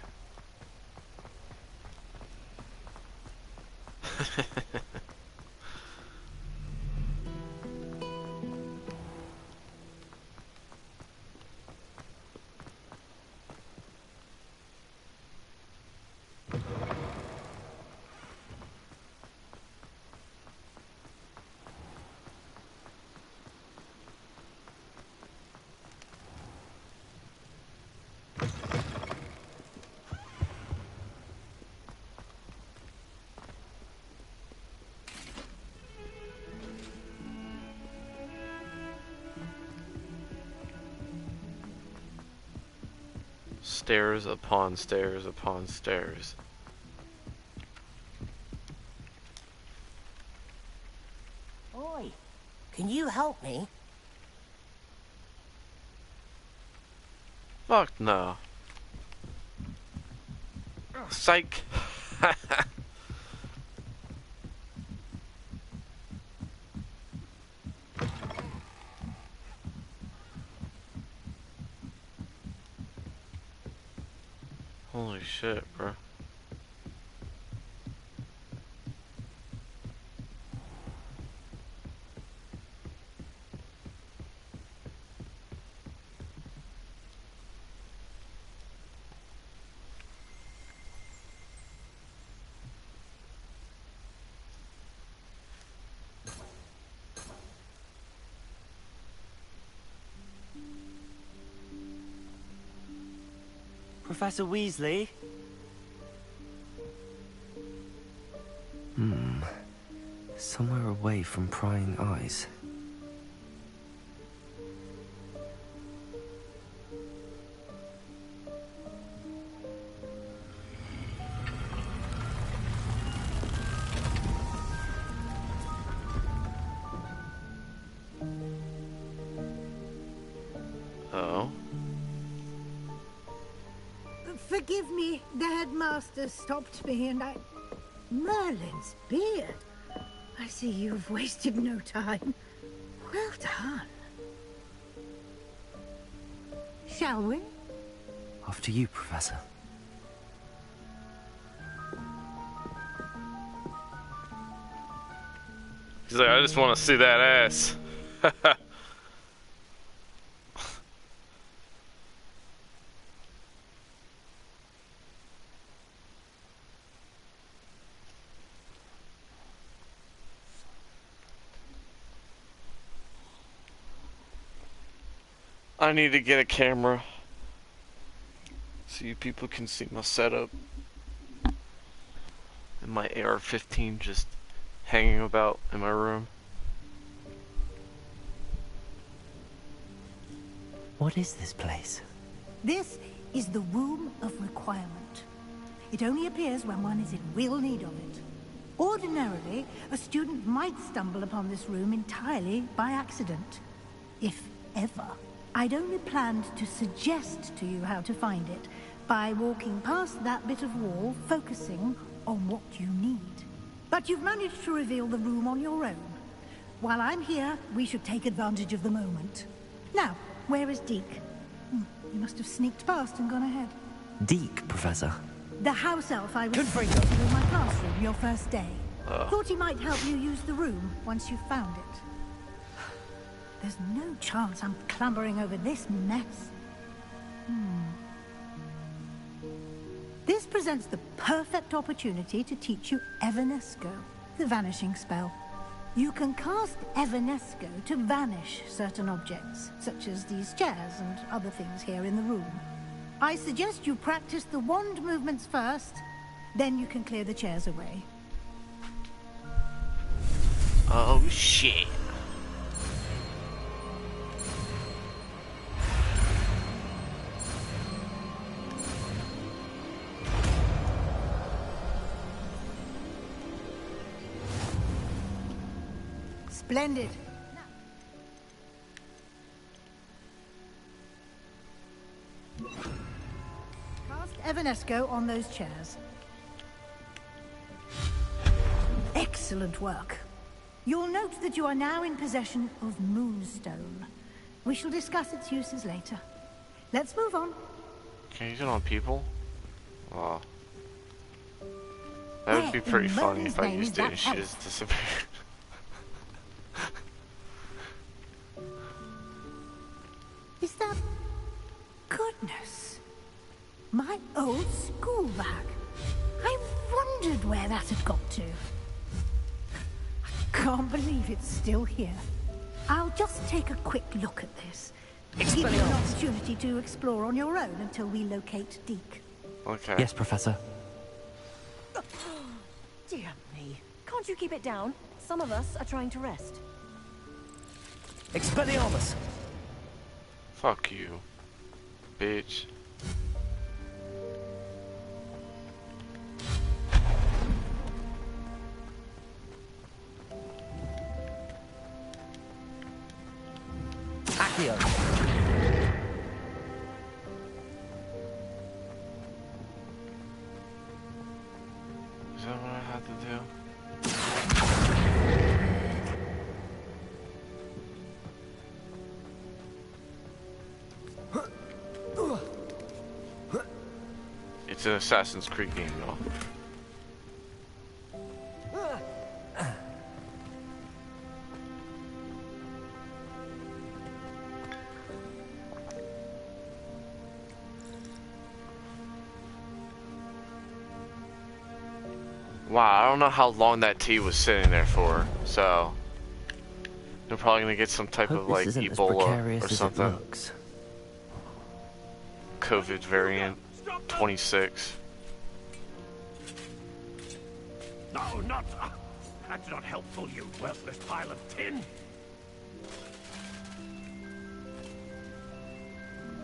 Stairs upon stairs upon stairs. Oi, can you help me? Fuck no. Psych. Holy shit, bro. Professor Weasley? Somewhere away from prying eyes. Oh. Forgive me, the headmaster stopped me and I... Merlin's beard. I see you've wasted no time. Well done. Shall we? After you, Professor. He's like, I just want to see that ass. I need to get a camera so you people can see my setup and my AR-15 just hanging about in my room. What is this place? This is the Room of Requirement. It only appears when one is in real need of it. Ordinarily, a student might stumble upon this room entirely by accident. If ever. I'd only planned to suggest to you how to find it by walking past that bit of wall, focusing on what you need. But you've managed to reveal the room on your own. While I'm here, we should take advantage of the moment. Now, where is Deke? You must have sneaked past and gone ahead. Deke, Professor. The house elf I was speaking to in my classroom your first day. Thought he might help you use the room once you found it. There's no chance I'm clambering over this mess. This presents the perfect opportunity to teach you Evanesco, the vanishing spell. You can cast Evanesco to vanish certain objects, such as these chairs and other things here in the room. I suggest you practice the wand movements first, then you can clear the chairs away. Oh shit. Splendid. Cast Evanesco on those chairs. Excellent work. You'll note that you are now in possession of Moonstone. We shall discuss its uses later. Let's move on. Can you use it on people? Wow. That would be pretty funny if I used it and she just disappeared. Is that... Goodness. My old school bag. I wondered where that had got to. I can't believe it's still here. I'll just take a quick look at this. Give you an opportunity to explore on your own until we locate Deke. Okay. Yes, Professor. Dear me. Can't you keep it down? Some of us are trying to rest. Expelliarmus! Fuck you, bitch. Accio. Is that what I had to do? It's an Assassin's Creed game, though. Wow, I don't know how long that tea was sitting there for, so they're probably gonna get some type of like Ebola or something. COVID variant 26. No, not... That's not helpful, you worthless pile of tin.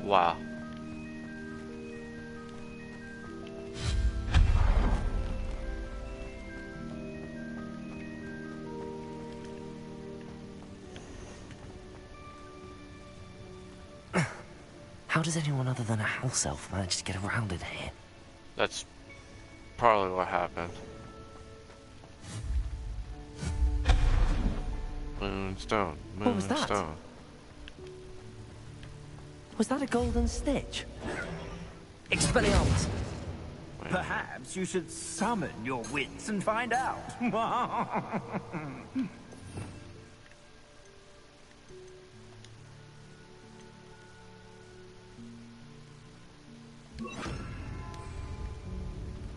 Wow. How does anyone other than a house elf manage to get around in here? That's probably what happened. Moonstone. What was that? Moonstone. Was that a golden snitch? Expelliarmus! Perhaps you should summon your wits and find out.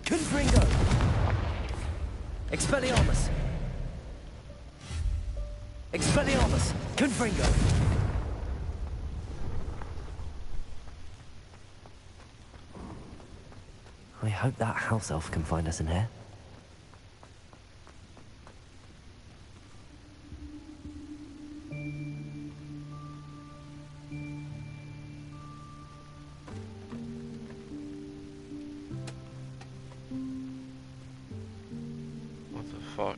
Confringo! Expelliarmus! Expelliarmus! Confringo! I hope that house elf can find us in here. What the fuck?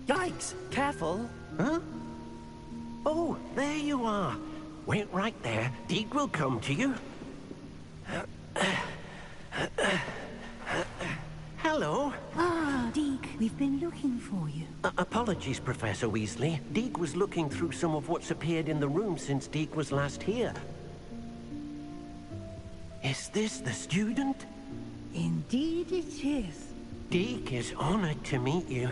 Yikes! Careful! Huh? Oh, there you are. Wait right there. Deke will come to you. Hello. Ah, Deke, we've been looking for you. Apologies, Professor Weasley. Deke was looking through some of what's appeared in the room since Deke was last here. Is this the student? Indeed it is. Deke is honored to meet you.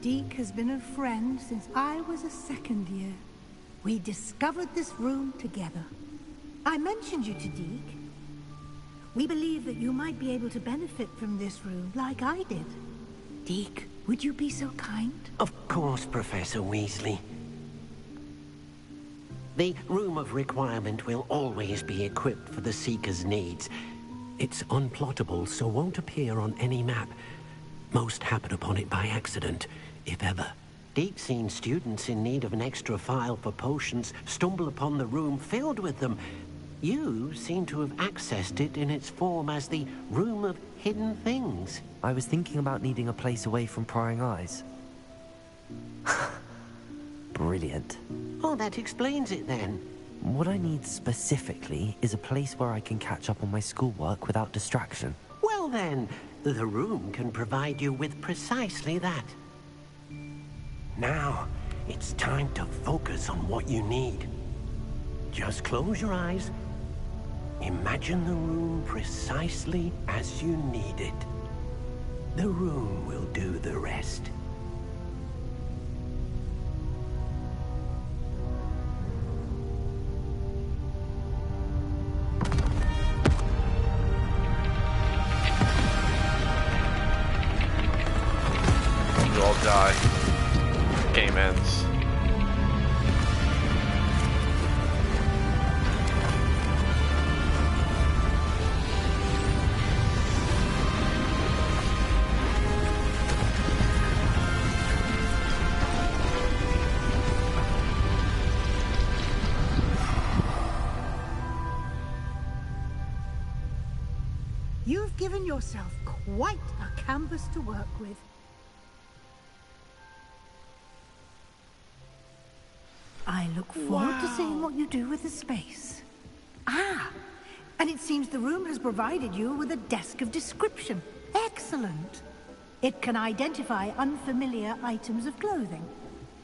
Deke has been a friend since I was a second year. We discovered this room together. I mentioned you to Deke. We believe that you might be able to benefit from this room like I did. Deke, would you be so kind? Of course, Professor Weasley. The Room of Requirement will always be equipped for the Seeker's needs. It's unplottable, so won't appear on any map. Most happen upon it by accident, if ever. Deke's seen students in need of an extra file for potions stumble upon the room filled with them. You seem to have accessed it in its form as the Room of Hidden Things. I was thinking about needing a place away from prying eyes. Brilliant. Oh, that explains it then. What I need specifically is a place where I can catch up on my schoolwork without distraction. Well then, the room can provide you with precisely that. Now, it's time to focus on what you need. Just close your eyes. Imagine the room precisely as you need it. The room will do the rest. You all die. Game ends. You've given yourself quite a canvas to work with. I look forward to seeing what you do with the space. Ah, and it seems the room has provided you with a desk of description. Excellent. It can identify unfamiliar items of clothing.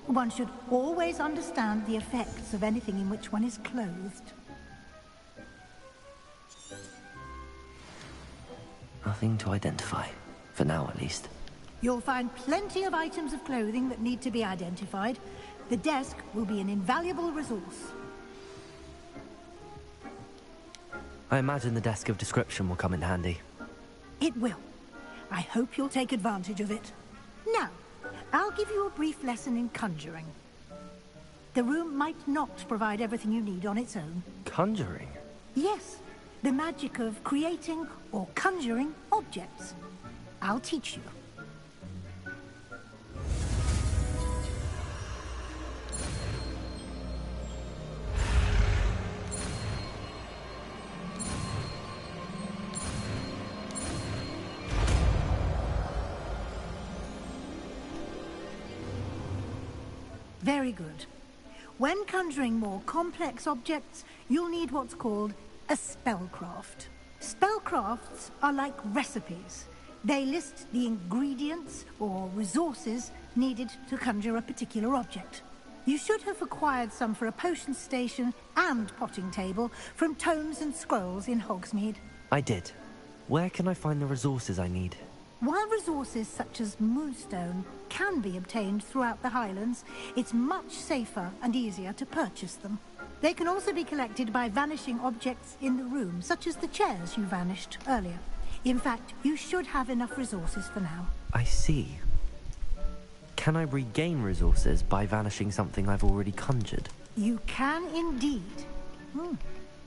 One should always understand the effects of anything in which one is clothed. Nothing to identify. For now, at least. You'll find plenty of items of clothing that need to be identified. The desk will be an invaluable resource. I imagine the desk of description will come in handy. It will. I hope you'll take advantage of it. Now, I'll give you a brief lesson in conjuring. The room might not provide everything you need on its own. Conjuring? Yes, the magic of creating or conjuring objects. I'll teach you. Very good. When conjuring more complex objects, you'll need what's called a spellcraft. Spellcrafts are like recipes. They list the ingredients or resources needed to conjure a particular object. You should have acquired some for a potion station and potting table from tomes and scrolls in Hogsmeade. I did. Where can I find the resources I need? While resources such as moonstone can be obtained throughout the Highlands, it's much safer and easier to purchase them. They can also be collected by vanishing objects in the room, such as the chairs you vanished earlier. In fact, you should have enough resources for now. I see. Can I regain resources by vanishing something I've already conjured? You can indeed.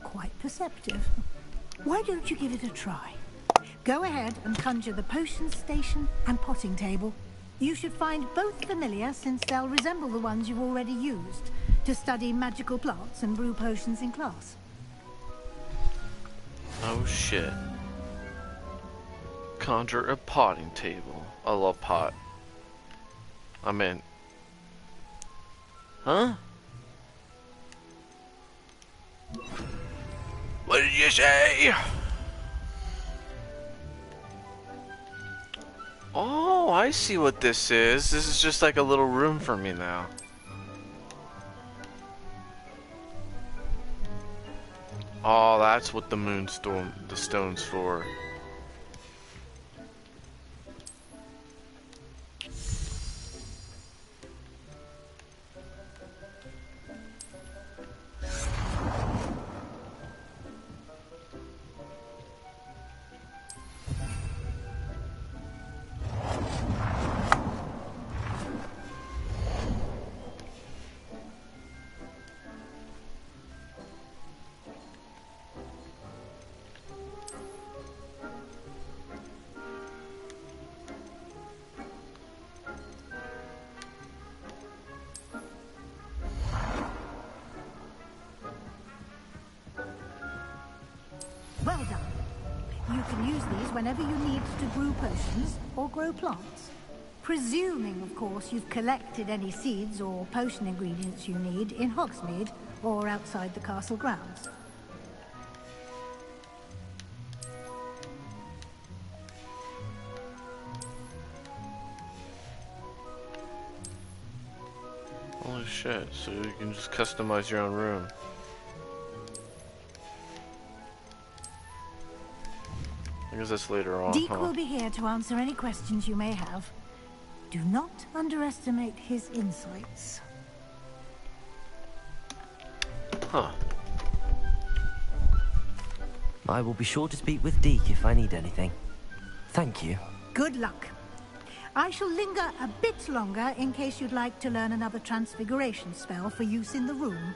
Quite perceptive. Why don't you give it a try? Go ahead and conjure the potion station and potting table. You should find both familiar, since they'll resemble the ones you've already used to study magical plants and brew potions in class. Oh shit. Conjure a potting table. I love pot. I'm in. Huh? What did you say? Oh, I see what this is. This is just like a little room for me now. Oh, that's what the moonstone, the stone's for. Well done. You can use these whenever you need to brew potions or grow plants. Presuming, of course, you've collected any seeds or potion ingredients you need in Hogsmeade or outside the castle grounds. Holy shit, so you can just customize your own room. I guess that's later on, Deke huh? will be here to answer any questions you may have. Do not underestimate his insights. Huh. I will be sure to speak with Deke if I need anything. Thank you. Good luck. I shall linger a bit longer in case you'd like to learn another transfiguration spell for use in the room.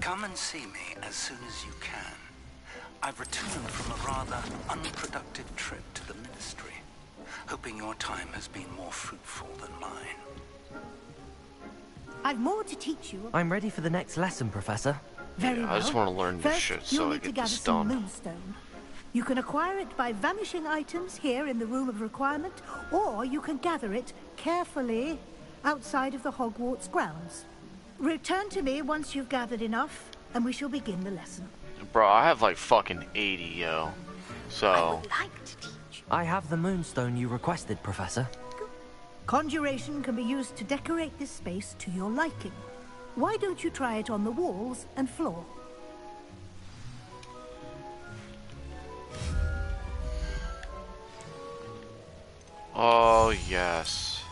Come and see me as soon as you can. I've returned from a rather unproductive trip to the Ministry, hoping your time has been more fruitful than mine. I've more to teach you. I'm ready for the next lesson, Professor. Very Yeah, well. I just want to learn this First, shit you'll so I need to get gather the some stump. moonstone. You can acquire it by vanishing items here in the Room of Requirement, or you can gather it carefully outside of the Hogwarts grounds. Return to me once you've gathered enough, and we shall begin the lesson. Bro, I have like fucking 80, yo. So, I have the moonstone you requested, Professor. Conjuration can be used to decorate this space to your liking. Why don't you try it on the walls and floor? oh yes.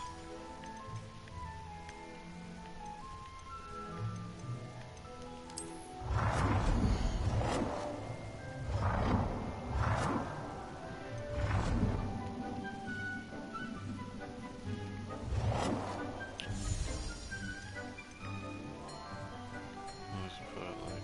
Let's put it like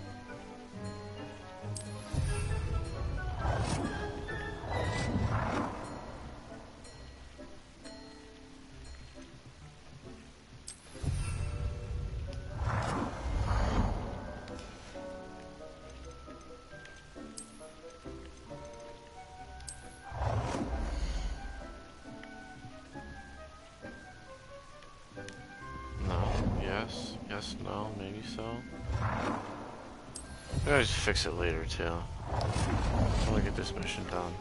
guess no, maybe so. Maybe I'll just fix it later too. I want to get this mission done.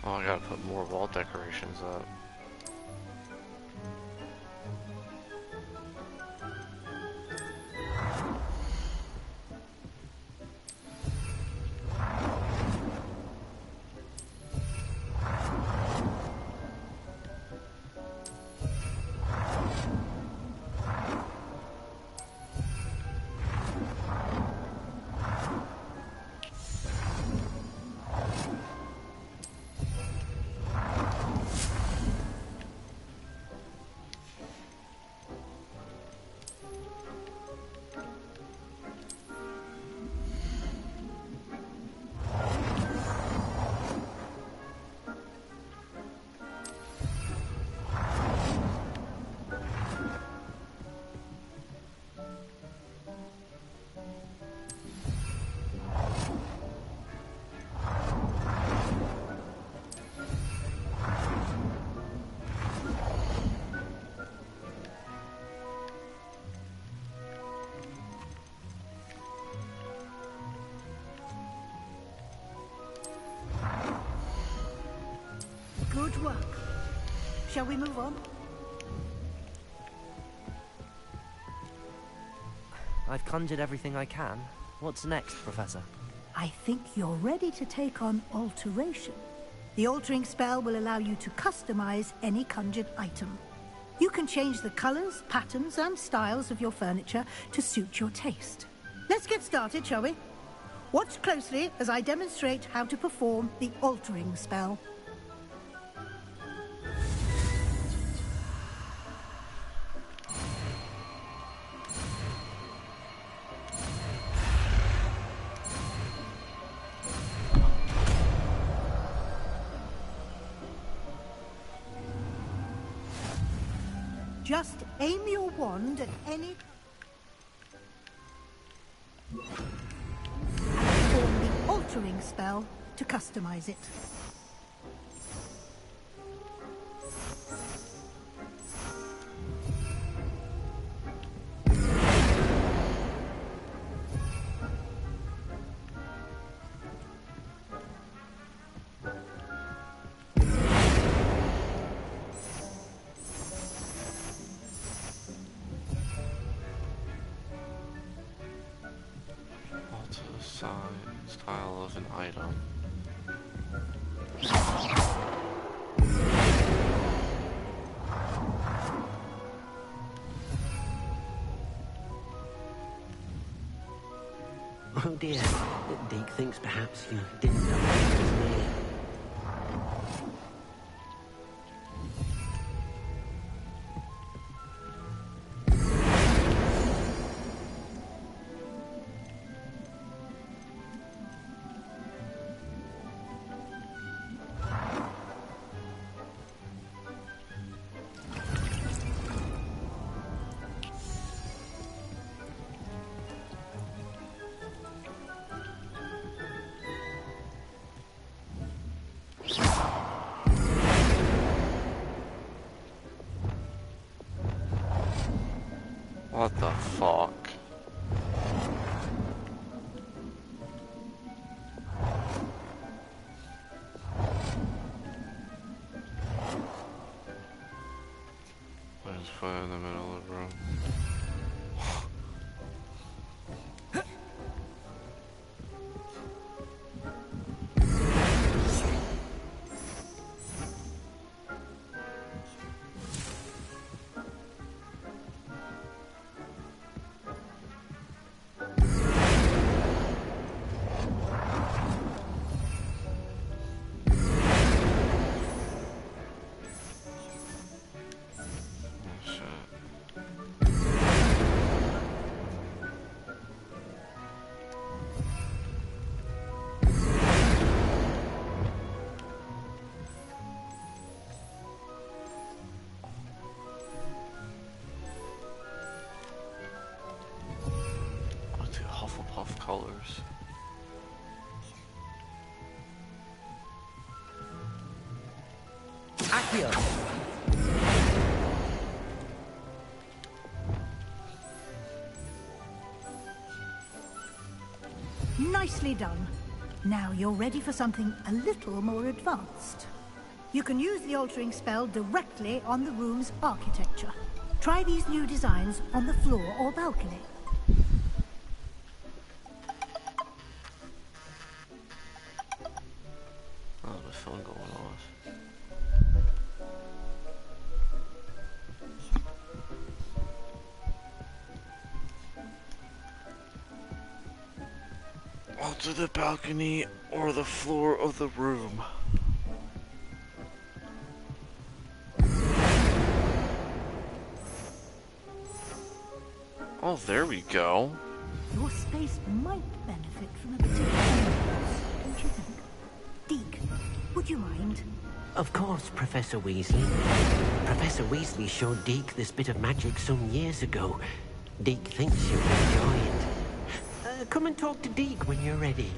Oh, I gotta put more wall decorations up. Good work. Shall we move on? I've conjured everything I can. What's next, Professor? I think you're ready to take on alteration. The altering spell will allow you to customize any conjured item. You can change the colors, patterns, and styles of your furniture to suit your taste. Let's get started, shall we? Watch closely as I demonstrate how to perform the altering spell. Just aim your wand at any... and perform the altering spell to customize it. Style of an item. Oh dear, Deke thinks perhaps you didn't know it was me. What the fuck? I just put it in the middle of the room. colors. Accio! Nicely done. Now you're ready for something a little more advanced. You can use the altering spell directly on the room's architecture. Try these new designs on the floor or balcony. Oh, the phone going off. Alter the balcony or the floor of the room. Oh, there we go. Your space might benefit from a bit of cleanliness, don't you think? Deke, would you mind? Of course, Professor Weasley. Professor Weasley showed Deke this bit of magic some years ago. Deke thinks you'll enjoy it. Come and talk to Deke when you're ready.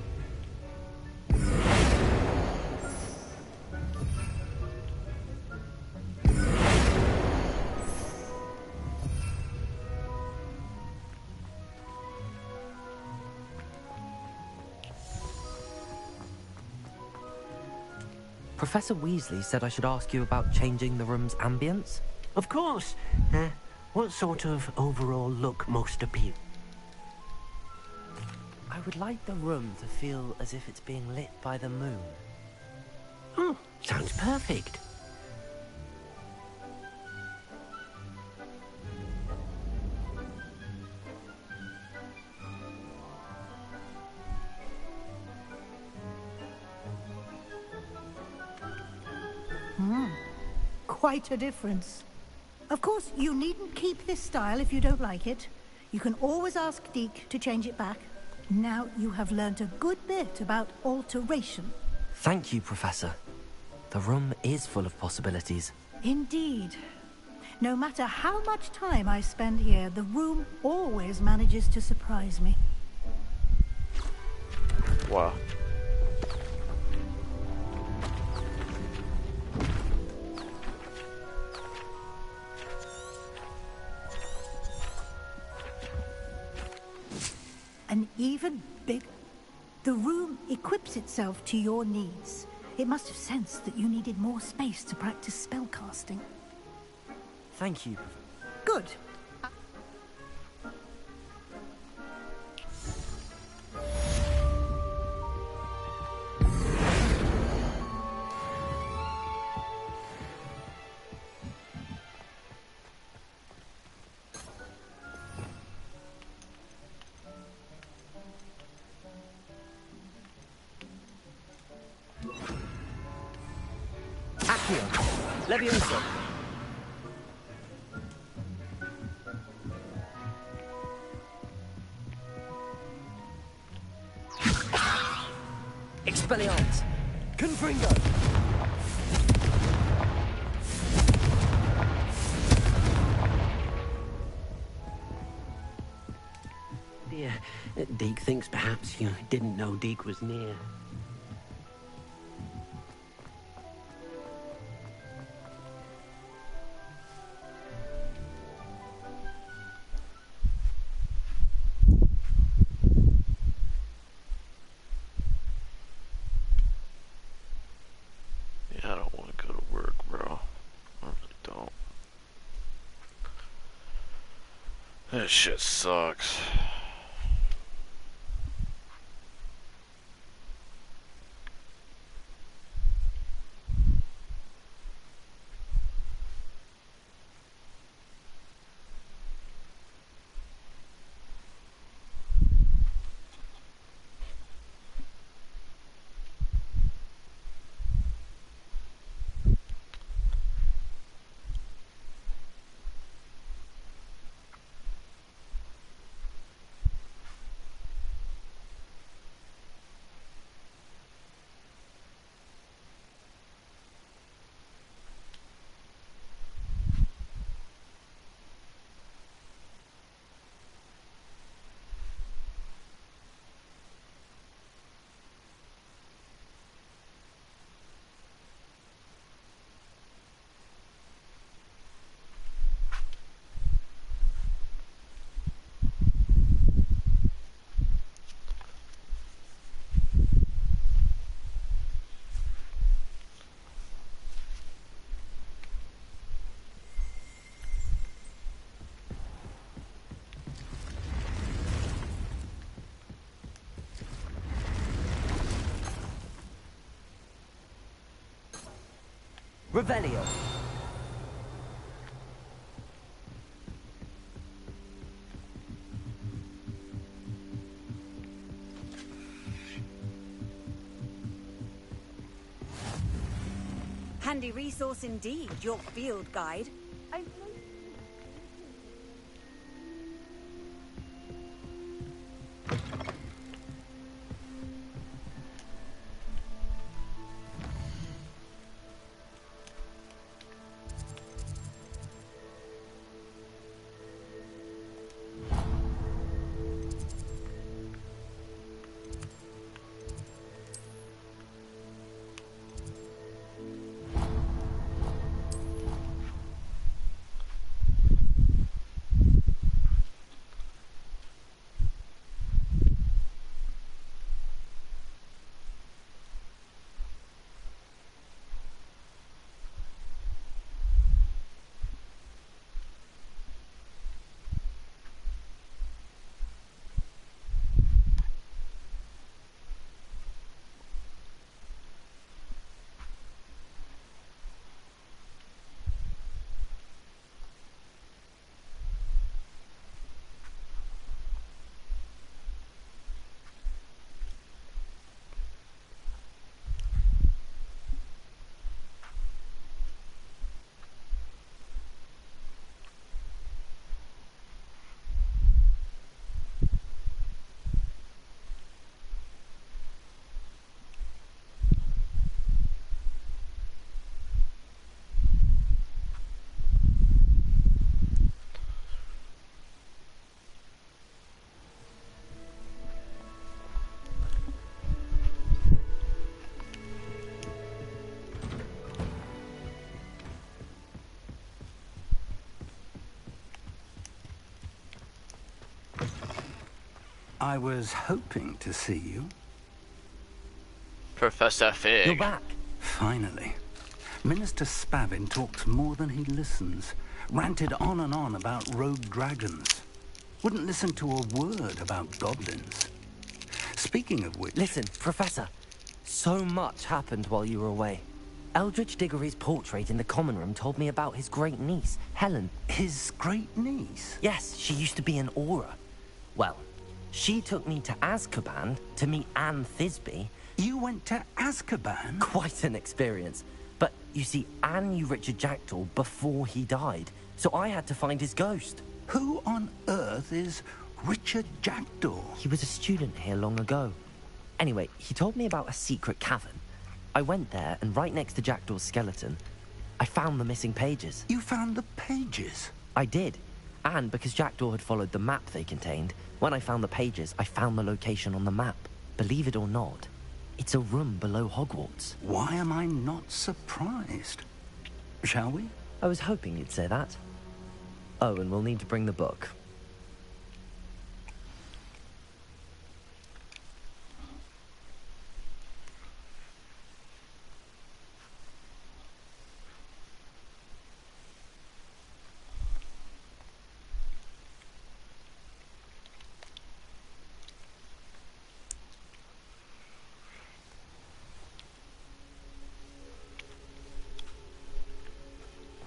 Professor Weasley said I should ask you about changing the room's ambience? Of course. What sort of overall look most appeal? I would like the room to feel as if it's being lit by the moon. Oh, sounds perfect. Quite a difference. Of course, you needn't keep this style if you don't like it. You can always ask Deke to change it back. Now you have learnt a good bit about alteration. Thank you, Professor. The room is full of possibilities. Indeed. No matter how much time I spend here, the room always manages to surprise me. Wow. An even bigger. The room equips itself to your needs. It must have sensed that you needed more space to practice spellcasting. Thank you. Good. Accio! Leviosa! Expelliarmus! Confringo! Dear, Deke thinks perhaps you didn't know Deke was near. Yeah, I don't want to go to work, bro. I really don't. This shit sucks. Revelio. Handy resource indeed, your field guide. I was hoping to see you. Professor Fig. You're back. Finally. Minister Spavin talks more than he listens. Ranted on and on about rogue dragons. Wouldn't listen to a word about goblins. Speaking of which... Listen, Professor. So much happened while you were away. Eldridge Diggory's portrait in the common room told me about his great niece, Helen. His great niece? Yes, she used to be an Auror. Well, she took me to Azkaban to meet Anne Thisbe. You went to Azkaban? Quite an experience. But, you see, Anne knew Richard Jackdaw before he died, so I had to find his ghost. Who on earth is Richard Jackdaw? He was a student here long ago. Anyway, he told me about a secret cavern. I went there, and right next to Jackdaw's skeleton, I found the missing pages. You found the pages? I did. And because Jackdaw had followed the map they contained, when I found the pages, I found the location on the map. Believe it or not, it's a room below Hogwarts. Why am I not surprised? Shall we? I was hoping you'd say that. Oh, and we'll need to bring the book.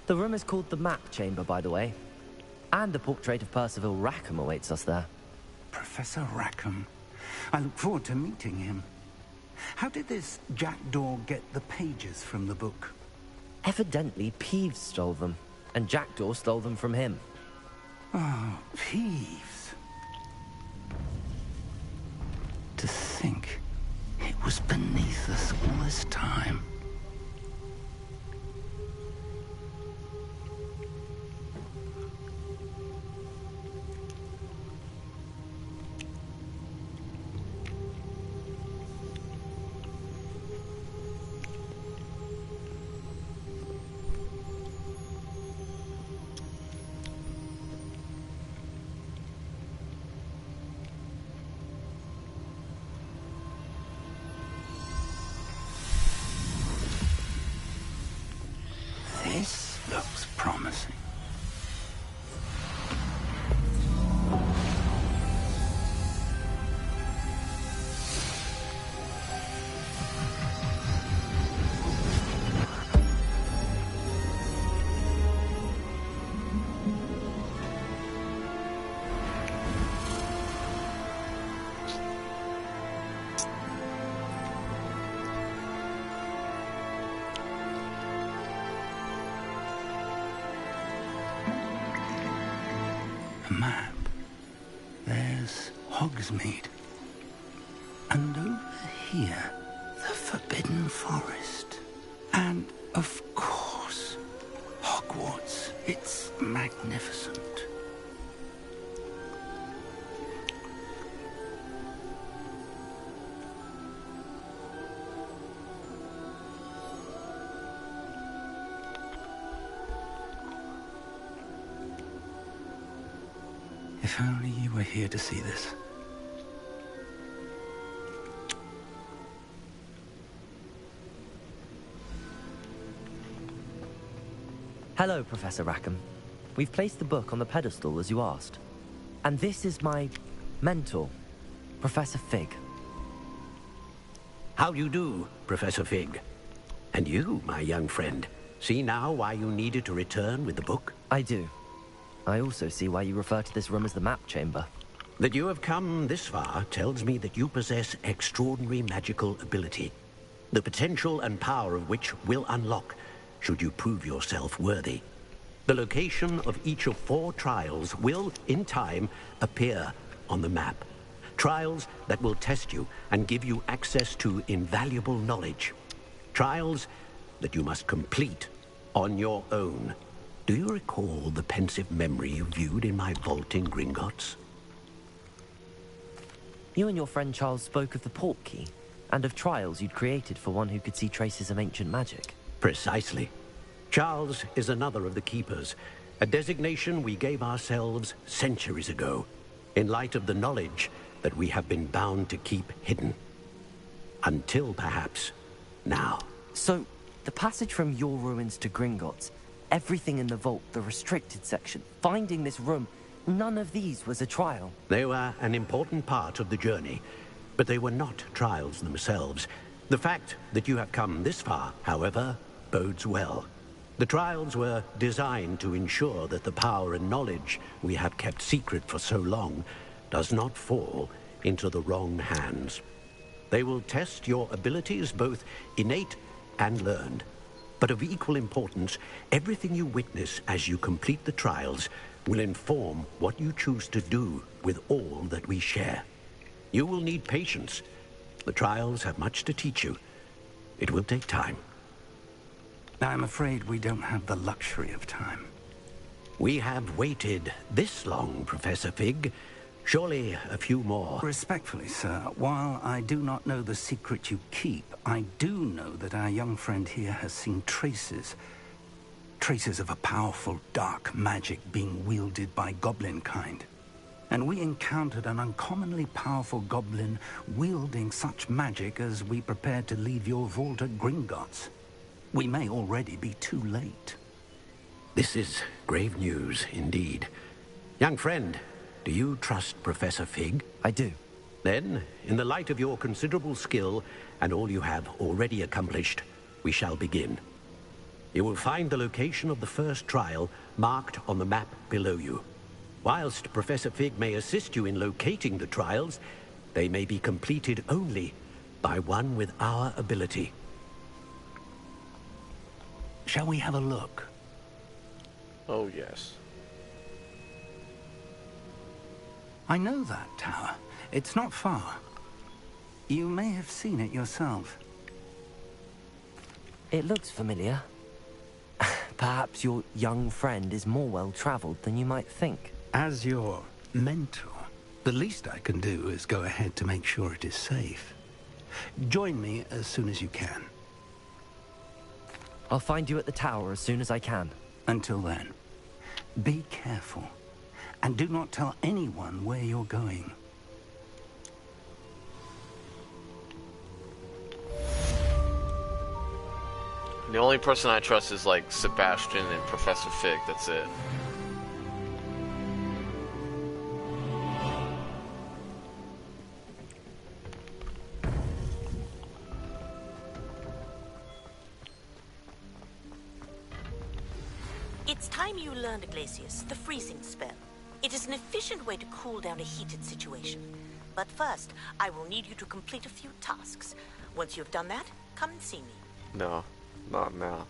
The room is called the Map Chamber, by the way. And a portrait of Percival Rackham awaits us there. Professor Rackham. I look forward to meeting him. How did this Jackdaw get the pages from the book? Evidently, Peeves stole them, and Jackdaw stole them from him. Oh, Peeves. To think it was beneath us all this time. Hogsmeade. And over here, the Forbidden Forest. And, of course, Hogwarts. It's magnificent. If only you were here to see this. Hello, Professor Rackham. We've placed the book on the pedestal as you asked. And this is my mentor, Professor Fig. How do you do, Professor Fig? And you, my young friend, see now why you needed to return with the book? I do. I also see why you refer to this room as the map chamber. That you have come this far tells me that you possess extraordinary magical ability, the potential and power of which will unlock should you prove yourself worthy. The location of each of 4 trials will, in time, appear on the map. Trials that will test you and give you access to invaluable knowledge. Trials that you must complete on your own. Do you recall the pensive memory you viewed in my vault in Gringotts? You and your friend Charles spoke of the portkey, and of trials you'd created for one who could see traces of ancient magic. Precisely. Charles is another of the Keepers, a designation we gave ourselves centuries ago, in light of the knowledge that we have been bound to keep hidden. Until, perhaps, now. So, the passage from your ruins to Gringotts, everything in the vault, the restricted section, finding this room, none of these was a trial. They were an important part of the journey, but they were not trials themselves. The fact that you have come this far, however, bodes well. The trials were designed to ensure that the power and knowledge we have kept secret for so long does not fall into the wrong hands. They will test your abilities, both innate and learned. But of equal importance, everything you witness as you complete the trials will inform what you choose to do with all that we share. You will need patience. The trials have much to teach you. It will take time. I'm afraid we don't have the luxury of time. We have waited this long, Professor Fig. Surely a few more. Respectfully, sir, while I do not know the secret you keep, I do know that our young friend here has seen traces of a powerful dark magic being wielded by goblin kind. And we encountered an uncommonly powerful goblin wielding such magic as we prepared to leave your vault at Gringotts. We may already be too late. This is grave news indeed. Young friend, do you trust Professor Fig? I do. Then, in the light of your considerable skill and all you have already accomplished, we shall begin. You will find the location of the first trial marked on the map below you. Whilst Professor Fig may assist you in locating the trials, they may be completed only by one with our ability. Shall we have a look? Oh, yes. I know that tower. It's not far. You may have seen it yourself. It looks familiar. Perhaps your young friend is more well-traveled than you might think. As your mentor, the least I can do is go ahead to make sure it is safe. Join me as soon as you can. I'll find you at the tower as soon as I can. Until then, be careful. And do not tell anyone where you're going. The only person I trust is like Sebastian and Professor Fig, that's it. It's time you learned, Glacius, the freezing spell. It is an efficient way to cool down a heated situation. But first, I will need you to complete a few tasks. Once you've done that, come and see me. No, not now.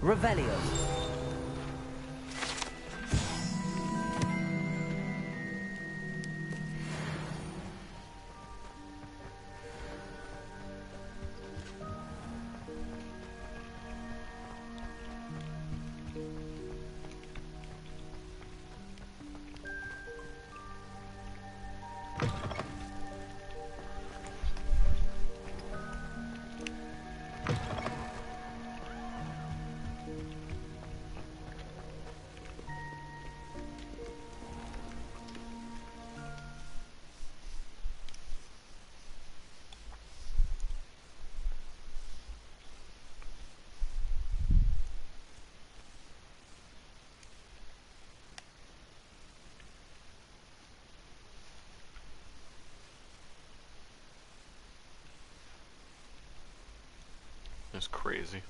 Revelio. That's crazy.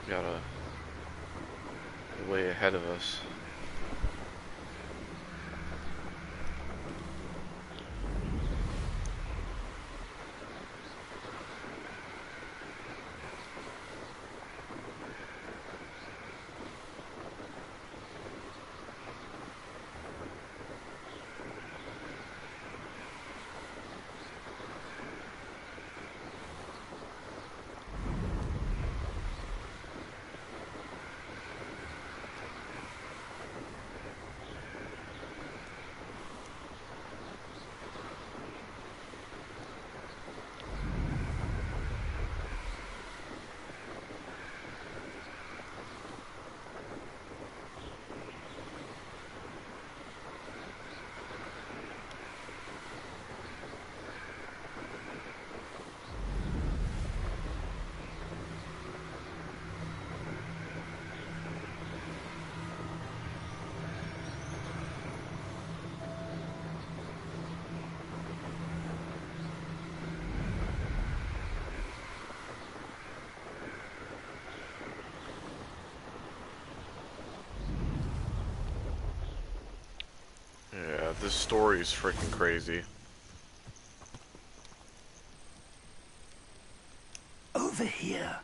We got a way ahead of us. Yeah, this story is freaking crazy. Over here.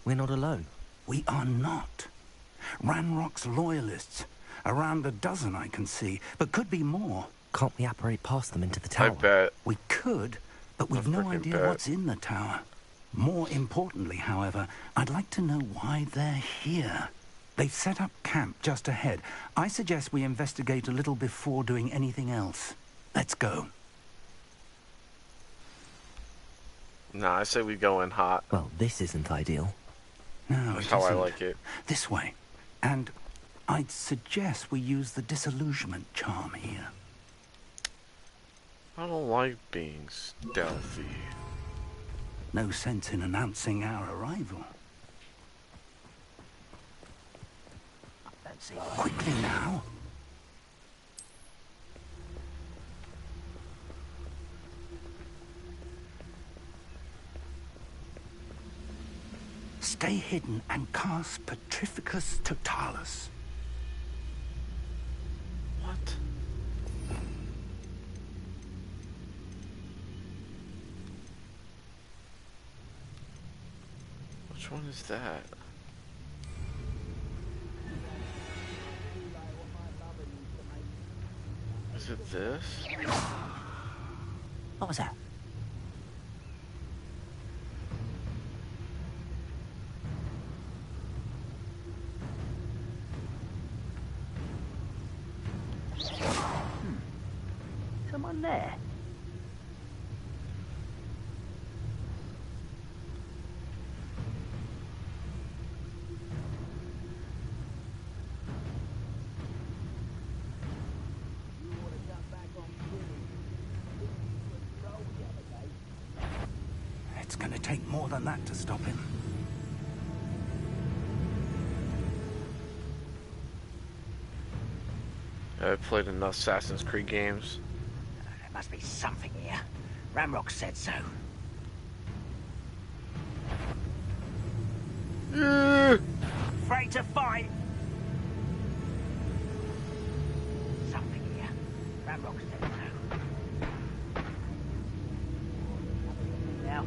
We're not alone. We are not. Ranrock's loyalists. Around a dozen I can see, but could be more. Can't we apparate past them into the tower? I bet. We could, but we've no idea bet. what's in the tower. More importantly, however, I'd like to know why they're here. They've set up camp just ahead. I suggest we investigate a little before doing anything else. Let's go. Nah, I say we go in hot. Well, this isn't ideal. No, That's it how I isn't. like it. This way. And I'd suggest we use the disillusionment charm here. I don't like being stealthy. No sense in announcing our arrival. Quickly now. Stay hidden and cast Petrificus Totalis. What? Which one is that? Is it this? What was that? Someone there? It's gonna take more than that to stop him. I've played enough Assassin's Creed games. There must be something here. Ramrock said so. Afraid to fight? Something here. Ramrock said so. Now.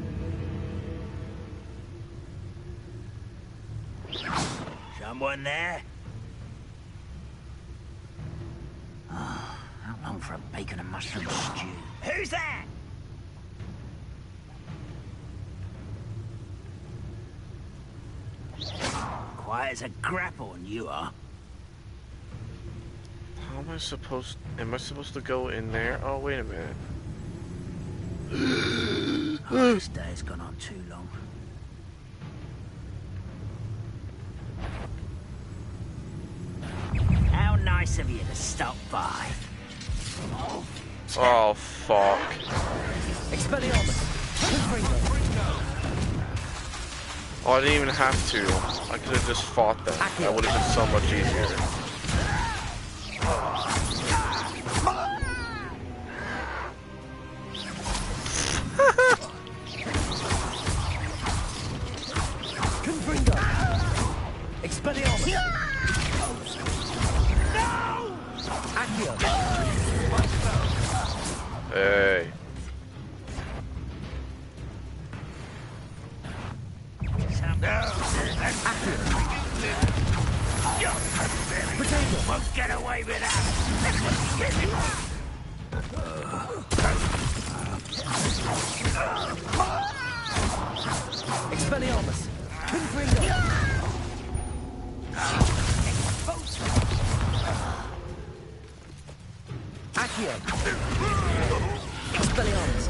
Someone there? Oh, how long for a bacon and mushroom stew? Who's that? Quiet as a grapple, and you are. How am I supposed to go in there? Oh, wait a minute. Oh, this day's gone on too long. How nice of you to stop by. Oh, fuck. Expelliarmus! Oh, I didn't even have to. I could have just fought them. That would have been so much easier. Expelliarmus! No! Accio! Hey. Won't get away with that. Expelliarmus! Confringo! Accio! Expelliarmus!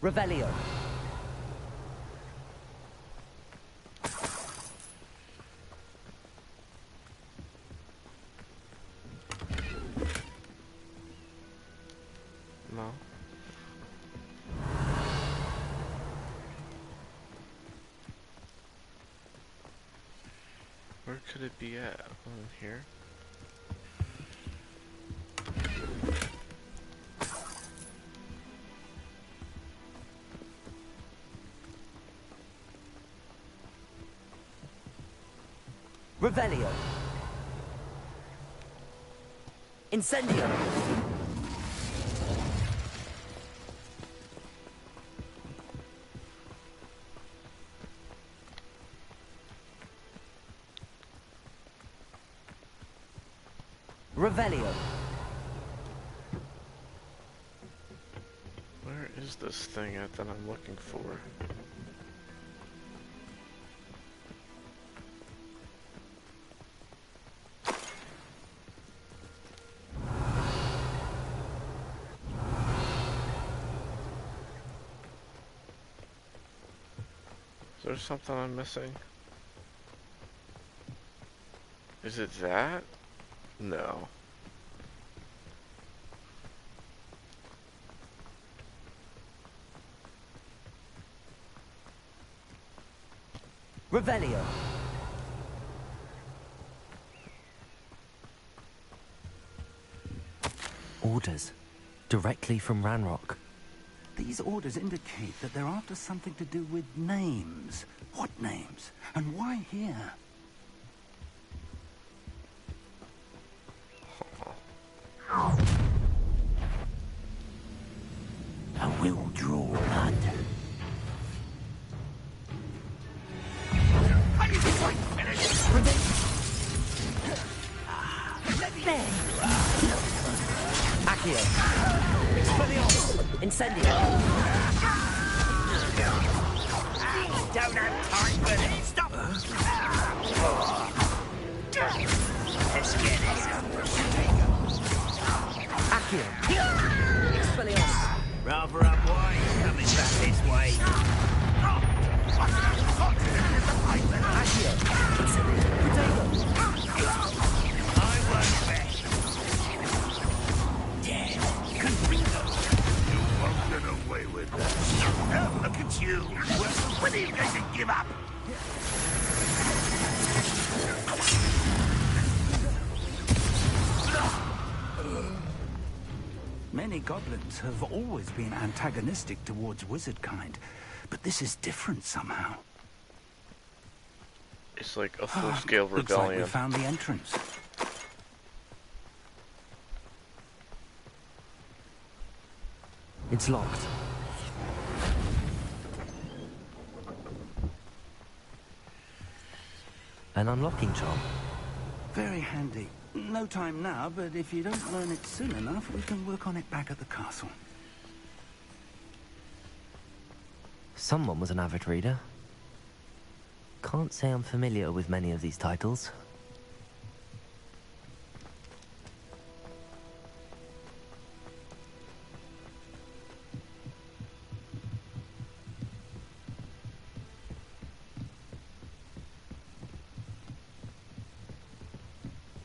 Revelio. No. Where could it be at? In here? Revelio. Incendio. Revelio. Where is this thing at that I'm looking for? Is there something I'm missing? Is it that? No. Revelio. Orders. Directly from Ranrock. These orders indicate that they're after something to do with names. What names? And why here? I will draw blood. Accio. Expelliarmus. Incendio. Don't have time for this. Stop! Let's get this. Accio. Expelliarmus. Rather unwise coming back this way. Accio. Potato. I won't bet. You won't get away with that. Oh, look at you. When are you going to give up? Many goblins have always been antagonistic towards wizard kind, but this is different somehow. It's like a full-scale Looks like rebellion. we found the entrance. It's locked. An unlocking charm. Very handy. No time now, but if you don't learn it soon enough, we can work on it back at the castle. Someone was an avid reader. Can't say I'm familiar with many of these titles.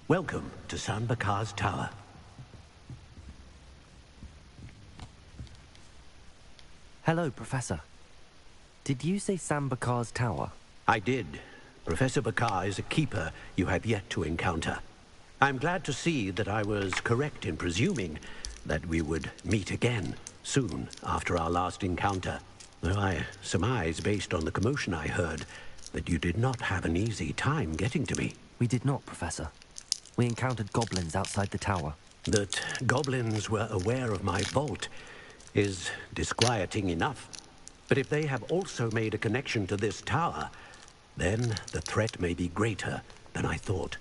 Welcome to San Bakar's Tower. Hello, Professor. Did you say Sam Bakar's tower? I did. Professor Bakar is a keeper you have yet to encounter. I'm glad to see that I was correct in presuming that we would meet again soon after our last encounter. Though I surmise, based on the commotion I heard, that you did not have an easy time getting to me. We did not, Professor. We encountered goblins outside the tower. That goblins were aware of my vault is disquieting enough. But if they have also made a connection to this tower, then the threat may be greater than I thought.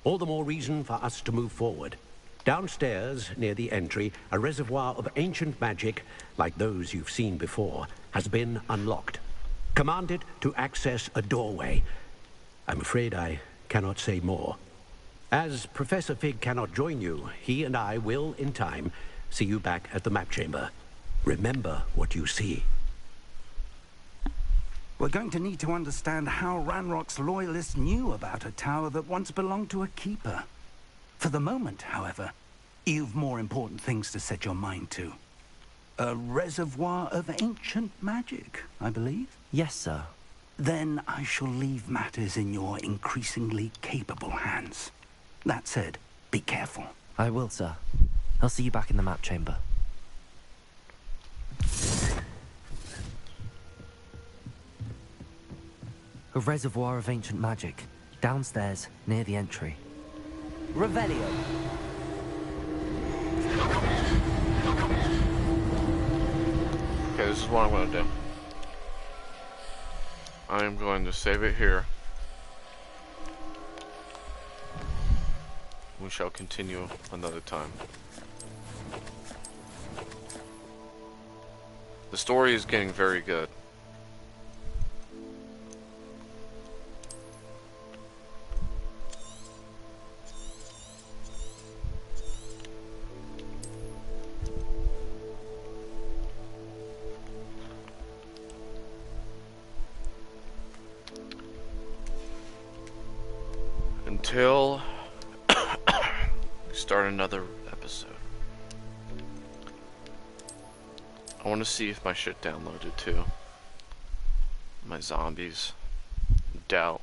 All the more reason for us to move forward. Downstairs, near the entry, a reservoir of ancient magic, like those you've seen before, has been unlocked. Commanded to access a doorway. I'm afraid I cannot say more. As Professor Fig cannot join you, he and I will, in time, see you back at the map chamber. Remember what you see. We're going to need to understand how Ranrock's loyalists knew about a tower that once belonged to a keeper. For the moment, however, you've more important things to set your mind to. A reservoir of ancient magic, I believe? Yes, sir. Then I shall leave matters in your increasingly capable hands. That said, be careful. I will, sir. I'll see you back in the map chamber. A reservoir of ancient magic. Downstairs, near the entry. Revelio. Okay, this is what I'm going to do. I am going to save it here. We shall continue another time. The story is getting very good. Until we start another episode. I want to see if my shit downloaded too. My zombies. doubt.